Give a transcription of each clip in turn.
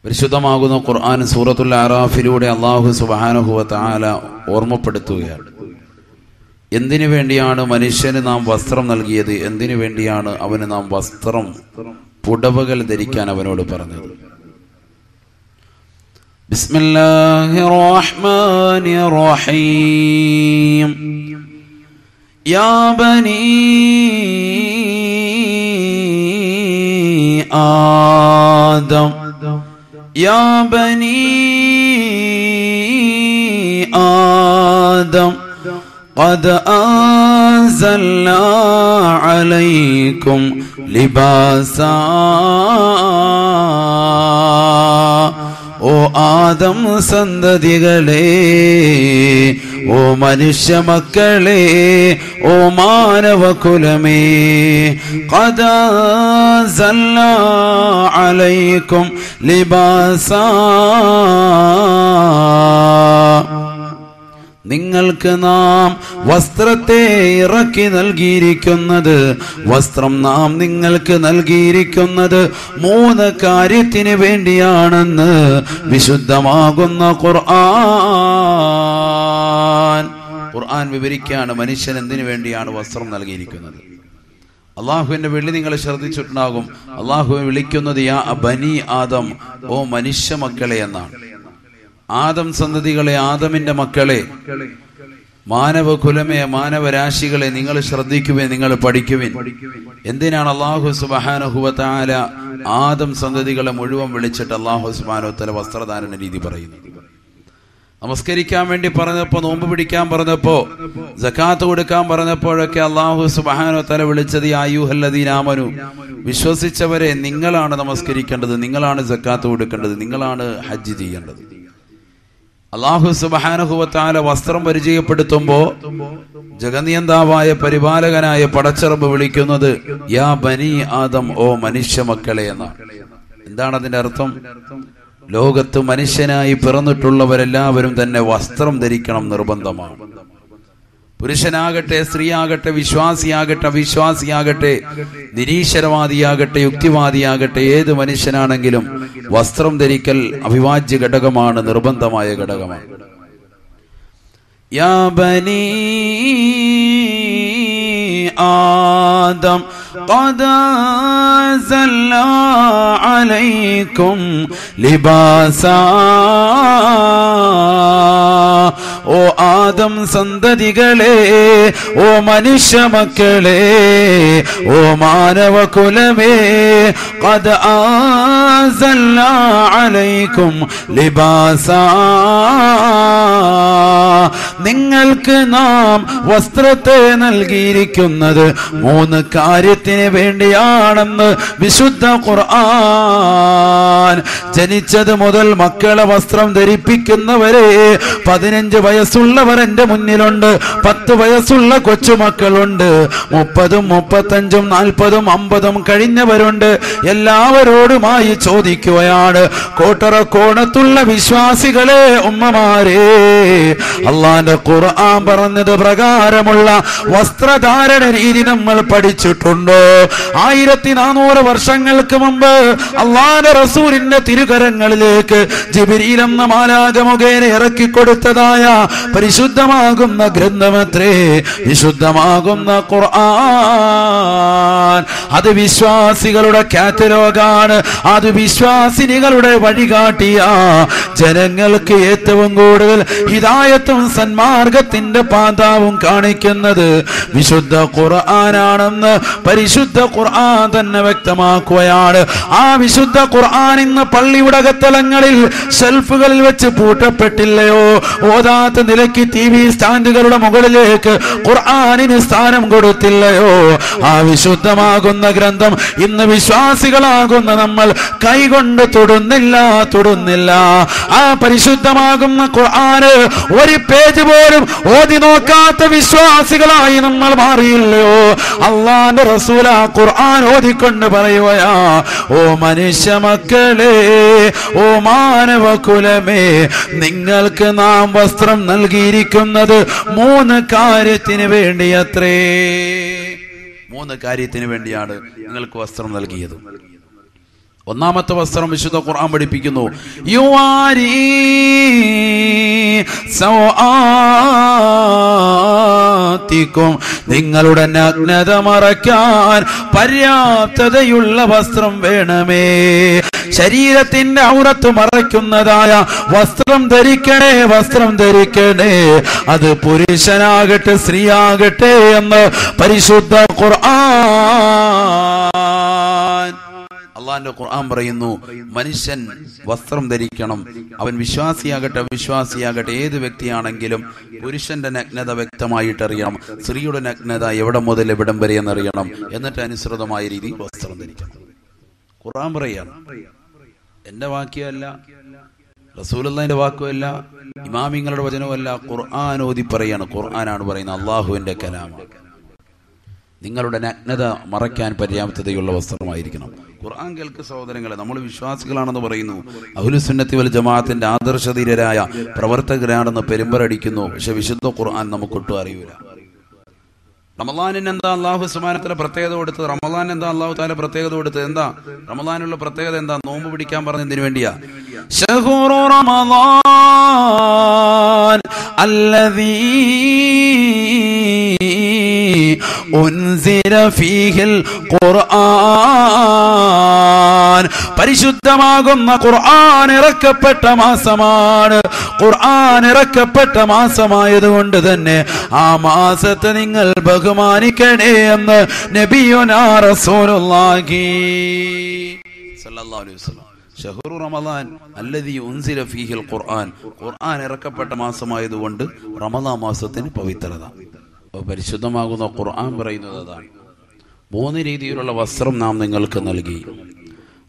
പരിശുദ്ധമാകുന്ന ഖുർആൻ സൂറത്തുൽ അറാഫിലൂടെ അല്ലാഹു സുബ്ഹാനഹു വ തആല ഓർമ്മപ്പെടുത്തുകയാണ്. എന്തിനു വേണ്ടിയാണ് മനുഷ്യന് നാം വസ്ത്രം നൽകിയത്? എന്തിനു വേണ്ടിയാണ് അവന് നാം വസ്ത്രം, പുടവകൾ ധരിക്കാൻ അവനോട് പറഞ്ഞത്? ബിസ്മില്ലാഹിർ റഹ്മാനിർ റഹീം. യാ ബനീ ആദം യാ ബനീ ആദം ഖദ് അൻസൽനാ അലൈക്കും ലിബാസാ. ഓ ആദം സന്തതികളെ, ഓ മനുഷ്യ മക്കളെ, ഓ മാനവകുലമേ, ഖദ് അൻസൽനാ അലൈക്കും ലിബാസാ. നിങ്ങൾക്ക് നാം വസ്ത്രത്തെ ഇറക്കി നൽകിയിരിക്കുന്നത്, വസ്ത്രം നാം നിങ്ങൾക്ക് നൽകിയിരിക്കുന്നത് 3 കാര്യത്തിന് വേണ്ടിയാണെന്ന് വിശുദ്ധമാകുന്ന ഖുർആൻ വിവരിക്കുകയാണ്. മനുഷ്യൻ എന്തിനു വേണ്ടിയാണ് വസ്ത്രം നൽകിയിരിക്കുന്നത്? അള്ളാഹുവിന്റെ വിളി നിങ്ങൾ ശ്രദ്ധിച്ചിട്ടുണ്ടാകും. അള്ളാഹുവിനെ വിളിക്കുന്നത് യാ ബനി ആദം, ഓ മനുഷ്യ മക്കളെ എന്നാണ്. ആദം സന്തതികളെ, ആദമിന്റെ മക്കളെ, മാനവകുലമേ, മാനവരാശികളെ, നിങ്ങൾ ശ്രദ്ധിക്കുവിൻ, നിങ്ങൾ പഠിക്കുവിൻ. എന്തിനാണ് അല്ലാഹു സുബ്ഹാനഹു വ തആല ആദം സന്തതികളെ മുഴുവൻ വിളിച്ചിട്ട് അല്ലാഹു സുബ്ഹാനഹു വ തആല വസ്ത്രധാരണ രീതി പറയുന്നത്? നമസ്കരിക്കാൻ വേണ്ടി പറഞ്ഞപ്പോ, നോമ്പ് പിടിക്കാൻ പറഞ്ഞപ്പോ, സകാത്ത് കൊടുക്കാൻ പറഞ്ഞപ്പോഴൊക്കെ അല്ലാഹു സുബ്ഹാനഹു വ തആല വിളിച്ചത് യാ അയ്യുഹല്ലദീന ആമനു, വിശ്വസിച്ചവരെ, നിങ്ങളാണ് നമസ്കരിക്കേണ്ടത്, നിങ്ങളാണ് സകാത്ത് കൊടുക്കേണ്ടത്, നിങ്ങളാണ് ഹജ്ജ് ചെയ്യേണ്ടത്. അല്ലാഹു സുബ്ഹാനഹു വ തആല വസ്ത്രം പരിചയപ്പെടുത്തുമ്പോ ജഗനിയന്താവായ പരിപാലകനായ പടച്ചറബ് വിളിക്കുന്നത് യാ ബനി ആദം, ഓ മനുഷ്യ മക്കളെ എന്നാണ്. എന്താണ് അതിന്റെ അർത്ഥം? ലോകത്ത് മനുഷ്യനായി പിറന്നിട്ടുള്ളവരെല്ലാവരും തന്നെ വസ്ത്രം ധരിക്കണം, നിർബന്ധമാണ്. പുരുഷനാകട്ടെ, സ്ത്രീയാകട്ടെ, വിശ്വാസിയാകട്ടെ, അവിശ്വാസിയാകട്ടെ, നിരീശ്വരവാദിയാകട്ടെ, യുക്തിവാദിയാകട്ടെ, ഏത് മനുഷ്യനാണെങ്കിലും വസ്ത്രം ധരിക്കൽ അവിഭാജ്യ ഘടകമാണ്, നിർബന്ധമായ ഘടകമാണ്. യാ ബനീ ആദം ഖദ് അൻസൽനാ അലൈക്കും ലിബാസാ. ഓ ആദം സന്തതികളെ, ഓ മനുഷ്യ മക്കളെ, ഓ മാനവകുലമേ, ഖദ് അൻസൽനാ അലൈക്കും ലിബാസാ. നിങ്ങൾക്ക് നാം വസ്ത്രത്തെ നൽകിയിരിക്കുന്നത് 3 കാര്യത്തിന് വേണ്ടിയാണെന്ന് വിശുദ്ധ ഖുർആൻ. ജനിച്ചത് മുതൽ മക്കളെ വസ്ത്രം ധരിപ്പിക്കുന്നവരെ, 15 വയസ്സുള്ളവർ എന്റെ മുന്നിലുണ്ട്, 10 വയസ്സുള്ള കൊച്ചുമക്കളുണ്ട്, 30ഉം 35ഉം 40ഉം 50ഉം കഴിഞ്ഞവരുണ്ട്. എല്ലാവരോടുമായി ചോദിക്കുകയാണ്, കോട്ടറക്കോണത്തുള്ള വിശ്വാസികളെ, ഉമ്മമാരെ, അള്ളാന്റെ ഖുർആൻ പറഞ്ഞത് പ്രകാരമുള്ള വസ്ത്രധാരണ രീതി നമ്മൾ പഠിച്ചിട്ടുണ്ടോ? 1400 വർഷങ്ങൾക്ക് മുമ്പ് അള്ളാന്റെ റസൂലിന്റെ തിരുകരങ്ങളിലേക്ക് ജിബ്രീൽ എന്ന മാലാഖ മുഖേന ഇറക്കിക്കൊടുത്തതായ പരിശുദ്ധമാകുന്ന ഗ്രന്ഥമത്രേ വിശുദ്ധമാകുന്ന ഖുർആൻ. അത് വിശ്വാസികളുടെ കാറ്റലോഗാണ്, അത് വിശ്വാസിനികളുടെ വഴികാട്ടിയ, ജനങ്ങൾക്ക് ഏറ്റവും കൂടുതൽ ഹിദായത്തും സന്മാർഗത്തിന്റെ പാതാവും കാണിക്കുന്നത് വിശുദ്ധ ഖുർആനാണെന്ന് പരിശുദ്ധ ഖുർആൻ തന്നെ വ്യക്തമാക്കുകയാണ്. ആ വിശുദ്ധ ഖുർആൻ ഇന്ന് പള്ളിയുടെ അകത്തളങ്ങളിൽ ഷെൽഫുകളിൽ വെച്ച് പൂട്ടപ്പെട്ടില്ലയോ? ഓതാത്ത നിലയ്ക്ക് TV സ്റ്റാൻഡുകളുടെ മുകളിലേക്ക് ഖുർആനിന് സ്ഥാനം കൊടുത്തില്ലയോ? ആ വിശുദ്ധമാകുന്ന ഗ്രന്ഥം ഇന്ന് വിശ്വാസികളാകുന്ന നമ്മൾ കൈകൊണ്ട് തൊടുന്നില്ല. ആ പരിശുദ്ധമാകുന്ന ഖുർആന് ഒരു പേജ് പോലും ഓതി നോക്കാത്ത വിശ്വാസികളായി നമ്മൾ മാറിയില്ലയോ? അള്ളാന്റെ റസൂൽ ആ ഖുർആൻ ഓതിക്കൊണ്ട് പറയുകയാ, ഓ മനുഷ്യ മക്കളെ, ഓ മാനവകുലമേ, നിങ്ങൾക്ക് നാം വസ്ത്രം നൽകിയിരിക്കുന്നത് 3 കാര്യത്തിന് വേണ്ടിയത്രേ. 3 കാര്യത്തിന് വേണ്ടിയാണ് നിങ്ങൾക്ക് വസ്ത്രം നൽകിയത്. ഒന്നാമത്തെ വസ്ത്രം വിശുദ്ധ ഖുർആൻ പഠിപ്പിക്കുന്നു, യുവാരി സൗആതികും, നിങ്ങളുടെ നഗ്നത മറയ്ക്കാൻ പര്യാപ്തതയുള്ള വസ്ത്രം വേണമേ. ശരീരത്തിന്റെ ഔറത്ത് മറയ്ക്കുന്നതായ വസ്ത്രം ധരിക്കണേ, വസ്ത്രം ധരിക്കണേ. അത് പുരുഷനാകട്ടെ സ്ത്രീയാകട്ടെ എന്ന് പരിശുദ്ധ ഖുർആൻ. അള്ളാന്റെ ഖുർആൻ പറയുന്നു, മനുഷ്യൻ വസ്ത്രം ധരിക്കണം. അവൻ വിശ്വാസിയാകട്ടെ അവിശ്വാസിയാകട്ടെ ഏത് വ്യക്തിയാണെങ്കിലും പുരുഷന്റെ നഗ്നത വ്യക്തമായിട്ട് അറിയണം, സ്ത്രീയുടെ നഗ്നത എവിടെ മുതൽ എവിടം വരെ എന്നറിയണം. എന്നിട്ട് അനുസൃതമായ രീതിയിൽ വസ്ത്രം ധരിക്കണം. ഖുർആൻ പറയാണ്, എന്റെ വാക്യമല്ല, റസൂലുള്ളാഹിന്റെ വാക്കുമല്ല, ഇമാമിങ്ങളുടെ വചനമല്ല, ഖുർആൻ ഓതി പറയാണ്. ഖുർആനാണ് പറയുന്നത്, അള്ളാഹുവിന്റെ കലാമാണ്. നിങ്ങളുടെ നഗ്നത മറയ്ക്കാൻ പര്യാപ്തതയുള്ള വസ്ത്രമായിരിക്കണം. ഖുർആൻ കേൾക്ക് സഹോദരങ്ങളെ, നമ്മൾ വിശ്വാസികളാണെന്ന് പറയുന്നു, അഹ്ലുസുന്നത്തി വൽ ജമാഅത്തിന്റെ ആദർശധീരരായ പ്രവർത്തകരാണെന്ന് പെരുമ്പറടിക്കുന്നു. പക്ഷെ വിശുദ്ധ ഖുർആൻ നമുക്കൊട്ടും അറിയൂല. റമളാനിന് എന്താ അള്ളാഹു സുബ്ഹാനഹു വ തആല പ്രത്യേകത കൊടുത്തത്? റമളാൻ എന്താ അള്ളാഹു തആല പ്രത്യേകത കൊടുത്തത്? എന്താ റമളാനുള്ള പ്രത്യേകത? എന്താ? നോമ്പ് പിടിക്കാൻ പറഞ്ഞതിന് വേണ്ടിയാ. ശഹ്റു റമളാൻ അല്ലദീ ഉൻസില ഫീഹിൽ ഖുർആൻ, പരിശുദ്ധമാകുന്ന ഖുർആൻ ഇറക്കപ്പെട്ട മാസമാണ്. ഖുർആൻ ഇറക്കപ്പെട്ട മാസമായതുകൊണ്ട് തന്നെ ആ മാസത്തെ നിങ്ങൾ ബഹുമാനിക്കണേ എന്ന് നബിയുനാ റസൂലുള്ളാഹി സ്വല്ലല്ലാഹു അലൈഹി വസല്ലം. ശഹ്റു റമളാൻ അല്ലദീ ഉൻസില ഫീഹിൽ ഖുർആൻ, ഖുർആൻ ഇറക്കപ്പെട്ട മാസമായതുകൊണ്ട് റമളാൻ മാസത്തിന് പവിത്രത. പരിശുദ്ധമാകുന്ന ഖുർആൻ പറയുന്നത് അതാണ്. 3 രീതിയിലുള്ള വസ്ത്രം നാം നിങ്ങൾക്ക് നൽകി.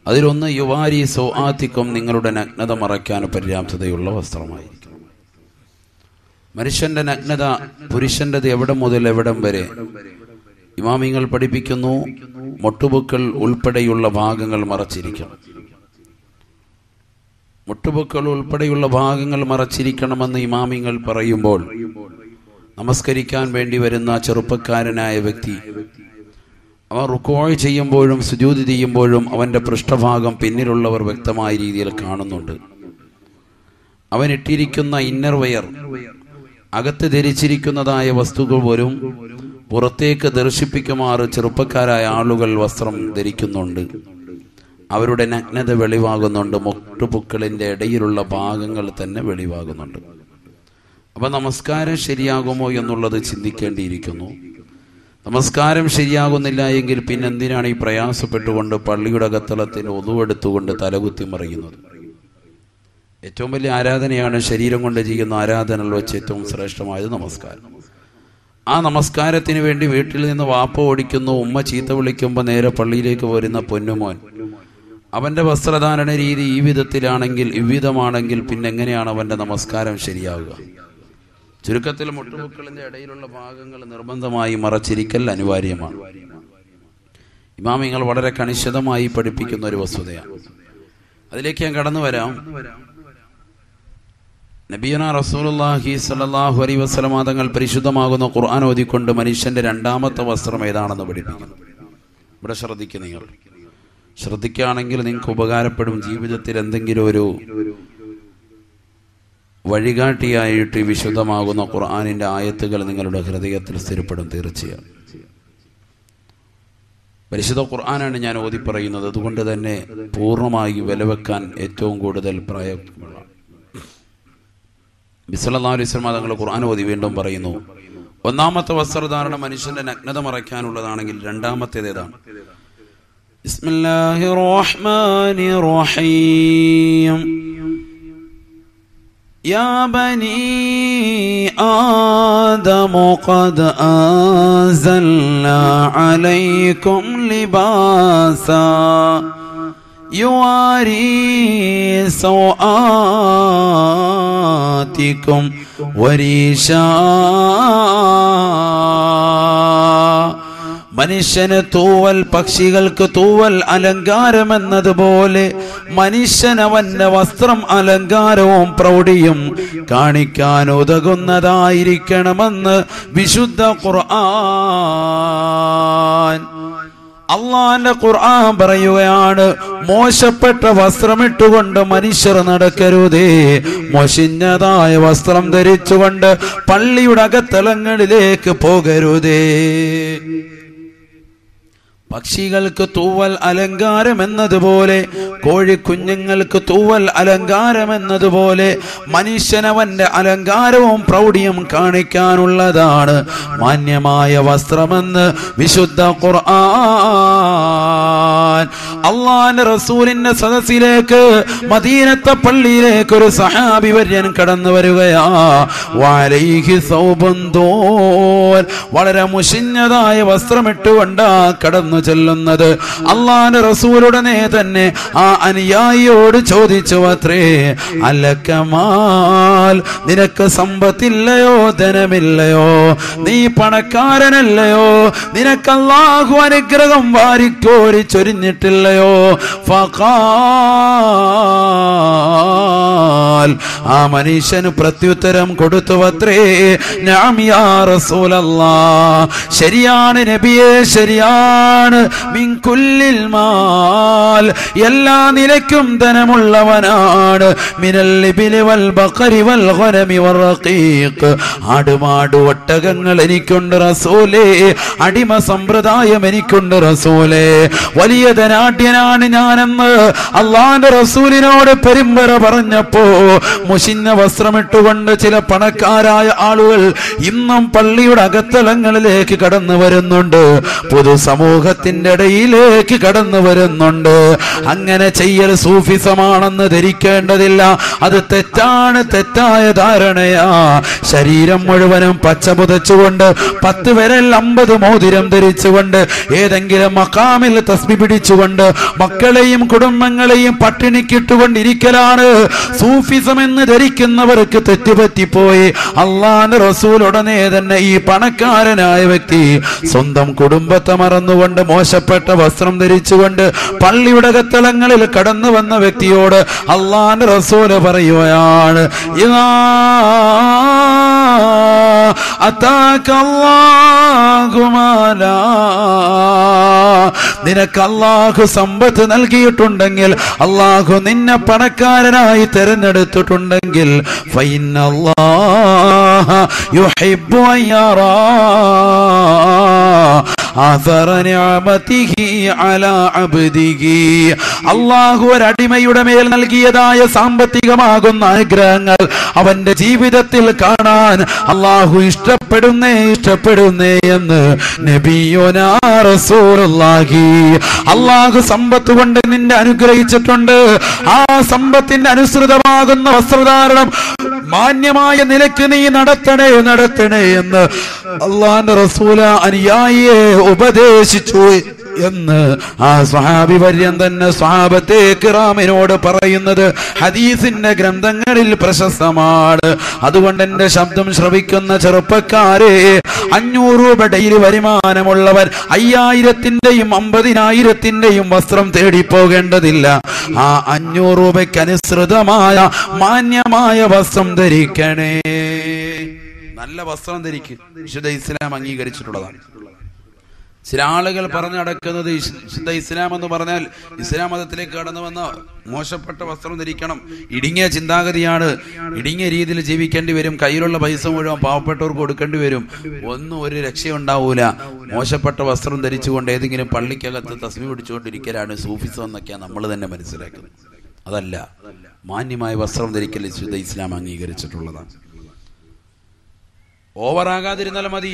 അതിലൊന്ന് യുവാരി സൗആതികും, നിങ്ങളുടെ നഗ്നത മറയ്ക്കാൻ പര്യാപ്തതയുള്ള വസ്ത്രമായിരിക്കും. മനുഷ്യന്റെ നഗ്നത പുരുഷന്റേത് എവിടെ മുതൽ എവിടം വരെ? ഇമാമിങ്ങൾ പഠിപ്പിക്കുന്നു, മുട്ടുപൊക്കൾ ഉൾപ്പെടെയുള്ള ഭാഗങ്ങൾ മറച്ചിരിക്കണം. മുട്ടുപൊക്കൾ ഉൾപ്പെടെയുള്ള ഭാഗങ്ങൾ മറച്ചിരിക്കണമെന്ന് ഇമാമിങ്ങൾ പറയുമ്പോൾ, നമസ്കരിക്കാൻ വേണ്ടി വരുന്ന ചെറുപ്പക്കാരനായ വ്യക്തി അവൻ റുക്കൂഅ് ചെയ്യുമ്പോഴും സുജൂദ് ചെയ്യുമ്പോഴും അവന്റെ പൃഷ്ഠഭാഗം പിന്നിലുള്ളവർ വ്യക്തമായ രീതിയിൽ കാണുന്നുണ്ട്. അവൻ ഇട്ടിരിക്കുന്ന ഇന്നർ വെയർ, അകത്ത് ധരിച്ചിരിക്കുന്നതായ വസ്തുക്കൾ പോലും പുറത്തേക്ക് ദർശിപ്പിക്കുമാറ് ചെറുപ്പക്കാരായ ആളുകൾ വസ്ത്രം ധരിക്കുന്നുണ്ട്. അവരുടെ നഗ്നത വെളിവാകുന്നുണ്ട്. മുട്ടുപൊക്കളിന്റെ ഇടയിലുള്ള ഭാഗങ്ങൾ തന്നെ വെളിവാകുന്നുണ്ട്. അപ്പൊ നമസ്കാരം ശരിയാകുമോ എന്നുള്ളത് ചിന്തിക്കേണ്ടിയിരിക്കുന്നു. നമസ്കാരം ശരിയാകുന്നില്ല എങ്കിൽ പിന്നെന്തിനാണ് ഈ പ്രയാസപ്പെട്ടുകൊണ്ട് പള്ളിയുടെ അകത്തളത്തിന് ഒതുവെടുത്തുകൊണ്ട് തലകുത്തി മറിയുന്നത്? ഏറ്റവും വലിയ ആരാധനയാണ് ശരീരം കൊണ്ട് ചെയ്യുന്ന ആരാധനകൾ വെച്ച് ഏറ്റവും ശ്രേഷ്ഠമായത് നമസ്കാരം. ആ നമസ്കാരത്തിന് വേണ്ടി വീട്ടിൽ നിന്ന് വാപ്പ ഓടിക്കുന്നു, ഉമ്മ ചീത്ത വിളിക്കുമ്പോൾ നേരെ പള്ളിയിലേക്ക് വരുന്ന പൊന്നുമോൻ, അവന്റെ വസ്ത്രധാരണ രീതി ഈ വിധത്തിലാണെങ്കിൽ, ഇவ்விதമാണെങ്കിൽ പിന്നെ എങ്ങനെയാണ് അവന്റെ നമസ്കാരം ശരിയാവുക? ചുരുക്കത്തിൽ മുട്ടുപൊക്കളിന്റെ ഇടയിലുള്ള ഭാഗങ്ങൾ നിർബന്ധമായി മറച്ചിരിക്കൽ അനിവാര്യമാണ്. ഇമാമിങ്ങൾ വളരെ കണിശതമായി പഠിപ്പിക്കുന്ന ഒരു വസ്തുതയാണ്. അതിലേക്ക് ഞാൻ കടന്നു വരാം. നബിയുനാ റസൂലുള്ളാഹി സ്വല്ലല്ലാഹു അലൈഹി വസല്ലം തങ്ങൾ പരിശുദ്ധമാകുന്ന ഖുർആൻ ഓതിക്കൊണ്ട് മനുഷ്യന്റെ രണ്ടാമത്തെ വസ്ത്രം ഏതാണെന്ന് പഠിപ്പിക്കുന്നു. ഇവിടെ ശ്രദ്ധിക്കുക. നിങ്ങൾ ശ്രദ്ധിക്കുകയാണെങ്കിൽ നിങ്ങൾക്ക് ഉപകാരപ്പെടും. ജീവിതത്തിൽ എന്തെങ്കിലും ഒരു വഴികാട്ടിയായിട്ട് വിശുദ്ധമാകുന്ന ഖുർആനിന്റെ ആയത്തുകൾ നിങ്ങളുടെ ഹൃദയത്തിൽ സ്ഥിരപ്പെടും തീർച്ചയായും. പരിശുദ്ധ ഖുർആനാണ് ഞാൻ ഓതി പറയുന്നത്. അതുകൊണ്ട് തന്നെ പൂർണ്ണമായി വിലവെക്കാൻ ഏറ്റവും കൂടുതൽ പ്രായമുള്ള നബി സല്ലല്ലാഹു അലൈഹി വസല്ലം തങ്ങൾ ഖുർആൻ ഓതി വീണ്ടും പറയുന്നു, ഒന്നാമത്തെ വസ്ത്രധാരണം മനുഷ്യന്റെ നഗ്നത മറയ്ക്കാനുള്ളതാണെങ്കിൽ രണ്ടാമത്തേത് ഏതാണ്? ബിസ്മില്ലാഹിർ റഹ്മാനിർ റഹീം. യാ ബനീ ആദം ഖദ് അൻസൽനാ അലൈക്കും ലിബാസാ യുവാരി സൗആതികും വരീശാ. മനുഷ്യന് തൂവൽ, പക്ഷികൾക്ക് തൂവൽ അലങ്കാരം എന്നതുപോലെ മനുഷ്യൻ അവന്റെ വസ്ത്രം അലങ്കാരവും പ്രൗഢിയും കാണിക്കാൻ ഉതകുന്നതായിരിക്കണമെന്ന് വിശുദ്ധ ഖുർആൻ. അള്ളാന്റെ ഖുർആൻ പറയുകയാണ്, മോശപ്പെട്ട വസ്ത്രമിട്ടുകൊണ്ട് മനുഷ്യർ നടക്കരുതേ, മോശിഞ്ഞതായ വസ്ത്രം ധരിച്ചുകൊണ്ട് പള്ളിയുടെ അകത്തളങ്ങളിലേക്ക് പോകരുതേ. പക്ഷികൾക്ക് തൂവൽ അലങ്കാരം എന്നതുപോലെ, കോഴിക്കുഞ്ഞുങ്ങൾക്ക് തൂവൽ അലങ്കാരം എന്നതുപോലെ മനുഷ്യനവന്റെ അലങ്കാരവും പ്രൗഢിയും കാണിക്കാനുള്ളതാണ് മാന്യമായ വസ്ത്രമെന്ന് വിശുദ്ധ ഖുർആൻ. അള്ളാന്റെ റസൂലിന്റെ സദസ്സിലേക്ക്, മദീനത്തെ പള്ളിയിലേക്ക് ഒരു സഹാബി വര്യൻ കടന്നു വരികയാ. വഅലൈഹി സൗബുൻ ദൂൽ, വളരെ മുഷിഞ്ഞതായ വസ്ത്രമിട്ടുകൊണ്ടാ കടന്നു ചെല്ലുന്നത്. അള്ളാന്റെ റസൂലുടനെ തന്നെ ആ അനുയായിയോട് ചോദിച്ചു അത്രേ, അലക്കമാൽ, നിനക്ക് സമ്പത്തില്ലയോ, ധനമില്ലയോ, നീ പണക്കാരനല്ലയോ, നിനക്ക് അല്ലാഹു അനുഗ്രഹം വാരിക്കോരി ചൊരിഞ്ഞിട്ടില്ലയോ? ഫഖാൽ, ആ മനുഷ്യന് പ്രത്യുത്തരം കൊടുത്തു അത്രേ, നഅം യാ റസൂലല്ലാഹ്, ശരിയാണ് നബിയേ, ശരിയാണ്. മിൻ കുല്ലിൽ മാൽ, എല്ലാ നിലയ്ക്കും ധനമുള്ളവനാണ്. മിനൽ ഇബ്ലി വൽ ബഖരി വൽ ഗനമി വർ റഖീഖ്, ആടുമാട് ഒട്ടകങ്ങൾ എനിക്കുണ്ട് റസൂലേ, അടിമ സമ്പ്രദായം എനിക്കുണ്ട് റസൂലേ, വലിയ ധനാഢ്യനാണ് ഞാനെന്ന് അള്ളാന്റെ റസൂലിനോട് പെരുമ്പറ പറഞ്ഞപ്പോ, മുഷിഞ്ഞ വസ്ത്രമിട്ടുകൊണ്ട് ചില പണക്കാരായ ആളുകൾ ഇന്നും പള്ളിയുടെ അകത്തളങ്ങളിലേക്ക് കടന്നു വരുന്നുണ്ട്, പൊതുസമൂഹത്തിന്റെ ഇടയിലേക്ക് കടന്നു വരുന്നുണ്ട്. അങ്ങനെ ചെയ്യൽ സൂഫിസമാണെന്ന് ധരിക്കേണ്ടതില്ല, അത് തെറ്റാണ്, തെറ്റായ ധാരണയാ. ശരീരം മുഴുവനും പച്ച പുതച്ചുകൊണ്ട് 10 വിരൽ 50 മോതിരം ധരിച്ചുകൊണ്ട് ഏതെങ്കിലും മഖാമിൽ തസ്ബീഹ് പിടിച്ചുകൊണ്ട് മക്കളെയും കുടുംബങ്ങളെയും പട്ടിണിക്കിട്ടുകൊണ്ടിരിക്കലാണ് സൂഫിസം എന്ന് ധരിക്കുന്നവർക്ക് തെറ്റുപറ്റിപ്പോയി. അള്ളാന്റെ റസൂൽ ഉടനെ തന്നെ ഈ പണക്കാരനായ വ്യക്തി സ്വന്തം കുടുംബത്തെ മറന്നുകൊണ്ട് മോശപ്പെട്ട വസ്ത്രം ധരിച്ചുകൊണ്ട് പള്ളിയുടെ അകത്തളങ്ങളിൽ കടന്നു വന്ന വ്യക്തിയോട് അള്ളാന്റെ റസൂല് പറയുകയാണ്, ഇദാ അതാക അല്ലാഹു മാലാ, നിനക്ക് അല്ലാഹു സമ്പത്ത് നൽകിയിട്ടുണ്ടെങ്കിൽ, അല്ലാഹു നിന്നെ പണക്കാരനായി തിരഞ്ഞെടുത്തിട്ടുണ്ടെങ്കിൽ, ഫഇന്നല്ലാഹ യുഹിബ്ബു അൻ യറാ അള്ളാഹു ഒരടിമയുടെ മേൽ നൽകിയതായ സാമ്പത്തികമാകുന്ന അനുഗ്രഹങ്ങൾ അവന്റെ ജീവിതത്തിൽ കാണാൻ അള്ളാഹു ഇഷ്ടപ്പെടുന്നേ എന്ന് നബിയുനാ റസൂലുള്ളാഹി. അള്ളാഹു സമ്പത്ത് കൊണ്ട് നിന്നെ അനുഗ്രഹിച്ചിട്ടുണ്ട്, ആ സമ്പത്തിന്റെ അനുസൃതമാകുന്ന വസ്ത്രധാരണം മാന്യമായ നിലയ്ക്ക് നീ നടത്തണേ എന്ന് അള്ളാന്റെ റസൂല അനുയായിയെ ഉപദേശിച്ചു എന്ന് ആ സ്വഹാബി വര്യൻ തന്നെ സ്വഹാബത്തെ കിറാമിനോട് പറയുന്നത് ഹദീസിന്റെ ഗ്രന്ഥങ്ങളിൽ പ്രശസ്തമാണ്. അതുകൊണ്ട് എന്റെ ശബ്ദം ശ്രവിക്കുന്ന ചെറുപ്പക്കാരെ, 500 രൂപ ഡെയിലി വരുമാനമുള്ളവർ 5000-ന്റെയും 50,000-ന്റെയും വസ്ത്രം തേടിപ്പോകേണ്ടതില്ല. ആ 500 രൂപയ്ക്ക് അനുസൃതമായ മാന്യമായ വസ്ത്രം ധരിക്കണേ. നല്ല വസ്ത്രം ധരിക്കും, വിശുദ്ധ ഇസ്ലാം അംഗീകരിച്ചിട്ടുള്ളതാണ്. ചില ആളുകൾ പറഞ്ഞു നടക്കുന്നത് വിശുദ്ധ ഇസ്ലാം എന്ന് പറഞ്ഞാൽ ഇസ്ലാം മതത്തിലേക്ക് കടന്നു വന്ന മോശപ്പെട്ട വസ്ത്രം ധരിക്കണം, ഇടുങ്ങിയ ചിന്താഗതിയാണ്, ഇടുങ്ങിയ രീതിയിൽ ജീവിക്കേണ്ടി വരും, കയ്യിലുള്ള പൈസ മുഴുവൻ പാവപ്പെട്ടവർക്ക് കൊടുക്കേണ്ടി വരും, ഒന്നും ഒരു രക്ഷയുണ്ടാവൂല, മോശപ്പെട്ട വസ്ത്രം ധരിച്ചുകൊണ്ട് ഏതെങ്കിലും പള്ളിക്കകത്ത് തസ്ബീഹ് പിടിച്ചുകൊണ്ടിരിക്കലാണ് സൂഫിസം എന്നൊക്കെയാണ് നമ്മൾ തന്നെ മനസ്സിലാക്കുന്നത്. അതല്ല, മാന്യമായ വസ്ത്രം ധരിക്കൽ വിശുദ്ധ ഇസ്ലാം അംഗീകരിച്ചിട്ടുള്ളതാണ്. ഓവറാകാതിരുന്നാൽ മതി.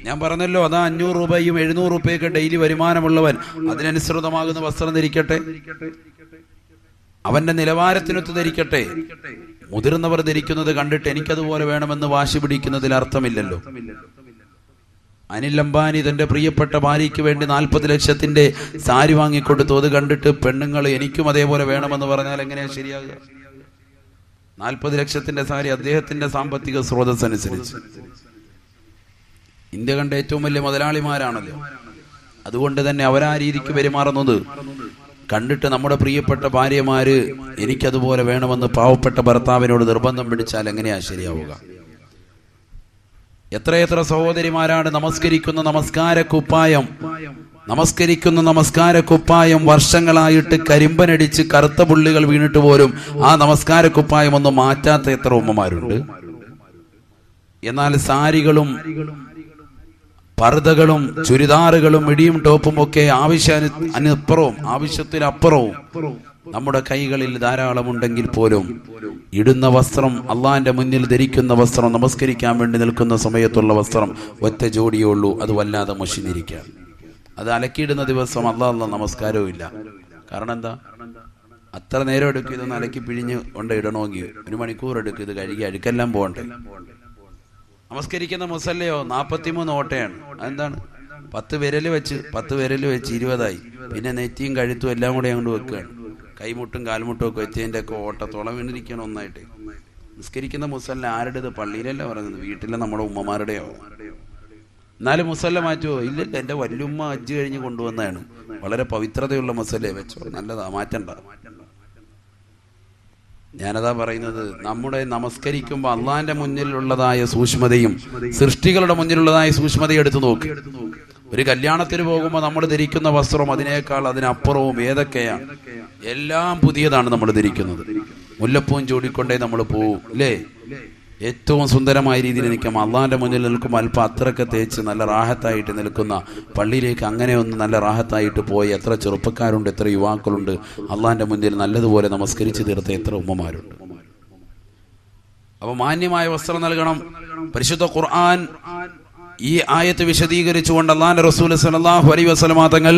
ഞാൻ പറഞ്ഞല്ലോ, അതാ 500 രൂപയും 700 രൂപയൊക്കെ ഡെയിലി വരുമാനമുള്ളവൻ അതിനനുസൃതമാകുന്ന വസ്ത്രം ധരിക്കട്ടെ, അവന്റെ നിലവാരത്തിനൊത്ത് ധരിക്കട്ടെ. മുതിർന്നവർ ധരിക്കുന്നത് കണ്ടിട്ട് എനിക്കതുപോലെ വേണമെന്ന് വാശി പിടിക്കുന്നതിൽ അർത്ഥമില്ലല്ലോ. അനിൽ അംബാനി തന്റെ പ്രിയപ്പെട്ട ഭാര്യയ്ക്ക് വേണ്ടി 40 ലക്ഷത്തിന്റെ സാരി വാങ്ങിക്കൊടുത്തു, അത് കണ്ടിട്ട് പെണ്ണുങ്ങൾ എനിക്കും അതേപോലെ വേണമെന്ന് പറഞ്ഞാൽ എങ്ങനെയാ ശരിയാകുക? 40 ലക്ഷത്തിന്റെ സാരി അദ്ദേഹത്തിന്റെ സാമ്പത്തിക സ്രോതസ് അനുസരിച്ച്. ഇന്ത്യ കണ്ട ഏറ്റവും വലിയ മുതലാളിമാരാണല്ലോ, അതുകൊണ്ട് തന്നെ അവരാ രീതിക്ക് പെരുമാറുന്നത് കണ്ടിട്ട് നമ്മുടെ പ്രിയപ്പെട്ട ഭാര്യമാര് എനിക്കതുപോലെ വേണമെന്ന് പാവപ്പെട്ട ഭർത്താവിനോട് നിർബന്ധം പിടിച്ചാൽ എങ്ങനെയാ ശരിയാവുക? എത്രയെത്ര സഹോദരിമാരാണ് നമസ്കരിക്കുന്ന നമസ്കാര കുപ്പായം നമസ്കരിക്കുന്ന നമസ്കാര കുപ്പായം വർഷങ്ങളായിട്ട് കരിമ്പനടിച്ച് കറുത്ത പുള്ളികൾ വീണിട്ട് പോലും ആ നമസ്കാര കുപ്പായം ഒന്നും മാറ്റാത്ത എത്ര ഉമ്മമാരുണ്ട്. എന്നാൽ സാരികളും പർദ്ദകളും ചുരിദാറുകളും മിടിയും ടോപ്പും ഒക്കെ ആവശ്യത്തിനപ്പുറവും നമ്മുടെ കൈകളിൽ ധാരാളം ഉണ്ടെങ്കിൽ പോലും ഇടുന്ന വസ്ത്രം, അള്ളാന്റെ മുന്നിൽ ധരിക്കുന്ന വസ്ത്രം, നമസ്കരിക്കാൻ വേണ്ടി നിൽക്കുന്ന സമയത്തുള്ള വസ്ത്രം ഒറ്റ ജോഡിയേ ഉള്ളൂ. അത് വല്ലാതെ മുഷിഞ്ഞിരിക്കുക. അത് അലക്കിയിടുന്ന ദിവസം അള്ളാഹ് നമസ്കാരവും ഇല്ല. കാരണം എന്താ? അത്ര നേരം എടുക്കും ഇതൊന്ന് അലക്കി പിഴിഞ്ഞ് കൊണ്ട് ഇടണമെങ്കിൽ 1 മണിക്കൂർ എടുക്കും. ഇത് കഴുകി അഴുക്കെല്ലാം പോകണ്ടേ? നമസ്കരിക്കുന്ന മുസല്ലയോ 43 ഓട്ടയാണ്. അതെന്താണ്? 10 വിരല് വെച്ച് 20ആയി. പിന്നെ നെറ്റിയും കഴുത്തും എല്ലാം കൂടെ അങ്ങോട്ട് വെക്കുകയാണ്. കൈമുട്ടും കാൽമുട്ടും ഒക്കെ വെച്ചതിൻ്റെ ഒക്കെ ഓട്ടത്തോളം വീണിരിക്കണം ഒന്നായിട്ട്. നിസ്കരിക്കുന്ന മുസല്ല ആരുടേത്? പള്ളിയിലല്ല പറയുന്നത്, വീട്ടിലെ നമ്മുടെ ഉമ്മമാരുടെയോ. എന്നാലും മുസല്ല മാറ്റുമോ? ഇല്ലല്ല, എൻ്റെ വല്യുമ്മ ഹജ്ജ് കഴിഞ്ഞ് കൊണ്ടുവന്നതാണ്. വളരെ പവിത്രതയുള്ള മുസല്ലേ വെച്ചോ, നല്ലതാ, മാറ്റണ്ട. ഞാനതാ പറയുന്നത്, നമ്മുടെ നമസ്കരിക്കുമ്പോൾ അള്ളാന്റെ മുന്നിലുള്ളതായ സൂക്ഷ്മതയും സൃഷ്ടികളുടെ മുന്നിലുള്ളതായ സൂക്ഷ്മതയും എടുത്തു നോക്ക്. ഒരു കല്യാണത്തിന് പോകുമ്പോൾ നമ്മൾ ധരിക്കുന്ന വസ്ത്രം അതിനേക്കാൾ അതിനപ്പുറവും ഏതൊക്കെയാണ്? എല്ലാം പുതിയതാണ് നമ്മൾ ധരിക്കുന്നത്. മുല്ലപ്പൂവും ചൂടിക്കൊണ്ടേ നമ്മൾ പോവും, അല്ലേ? ഏറ്റവും സുന്ദരമായ രീതിയിൽ നിൽക്കും. അള്ളാന്റെ മുന്നിൽ നിൽക്കുമ്പോൾ അല്പം അത്രയൊക്കെ തേച്ച് നല്ല റാഹത്തായിട്ട് നിൽക്കുന്ന പള്ളിയിലേക്ക് അങ്ങനെ ഒന്ന് നല്ല റാഹത്തായിട്ട് പോയി എത്ര ചെറുപ്പക്കാരുണ്ട്, എത്ര യുവാക്കളുണ്ട്. അള്ളാന്റെ മുന്നിൽ നല്ലതുപോലെ നമസ്കരിച്ച് തീർത്ത എത്ര ഉമ്മമാരുണ്ട്. അപ്പൊ മാന്യമായ വസ്ത്രം നൽകണം. പരിശുദ്ധ ഖുർആൻ ഈ ആയത്ത് വിശദീകരിച്ചുകൊണ്ട് അല്ലാഹുവിന്റെ റസൂൽ സല്ലല്ലാഹു അലൈഹി വസല്ലം തങ്ങൾ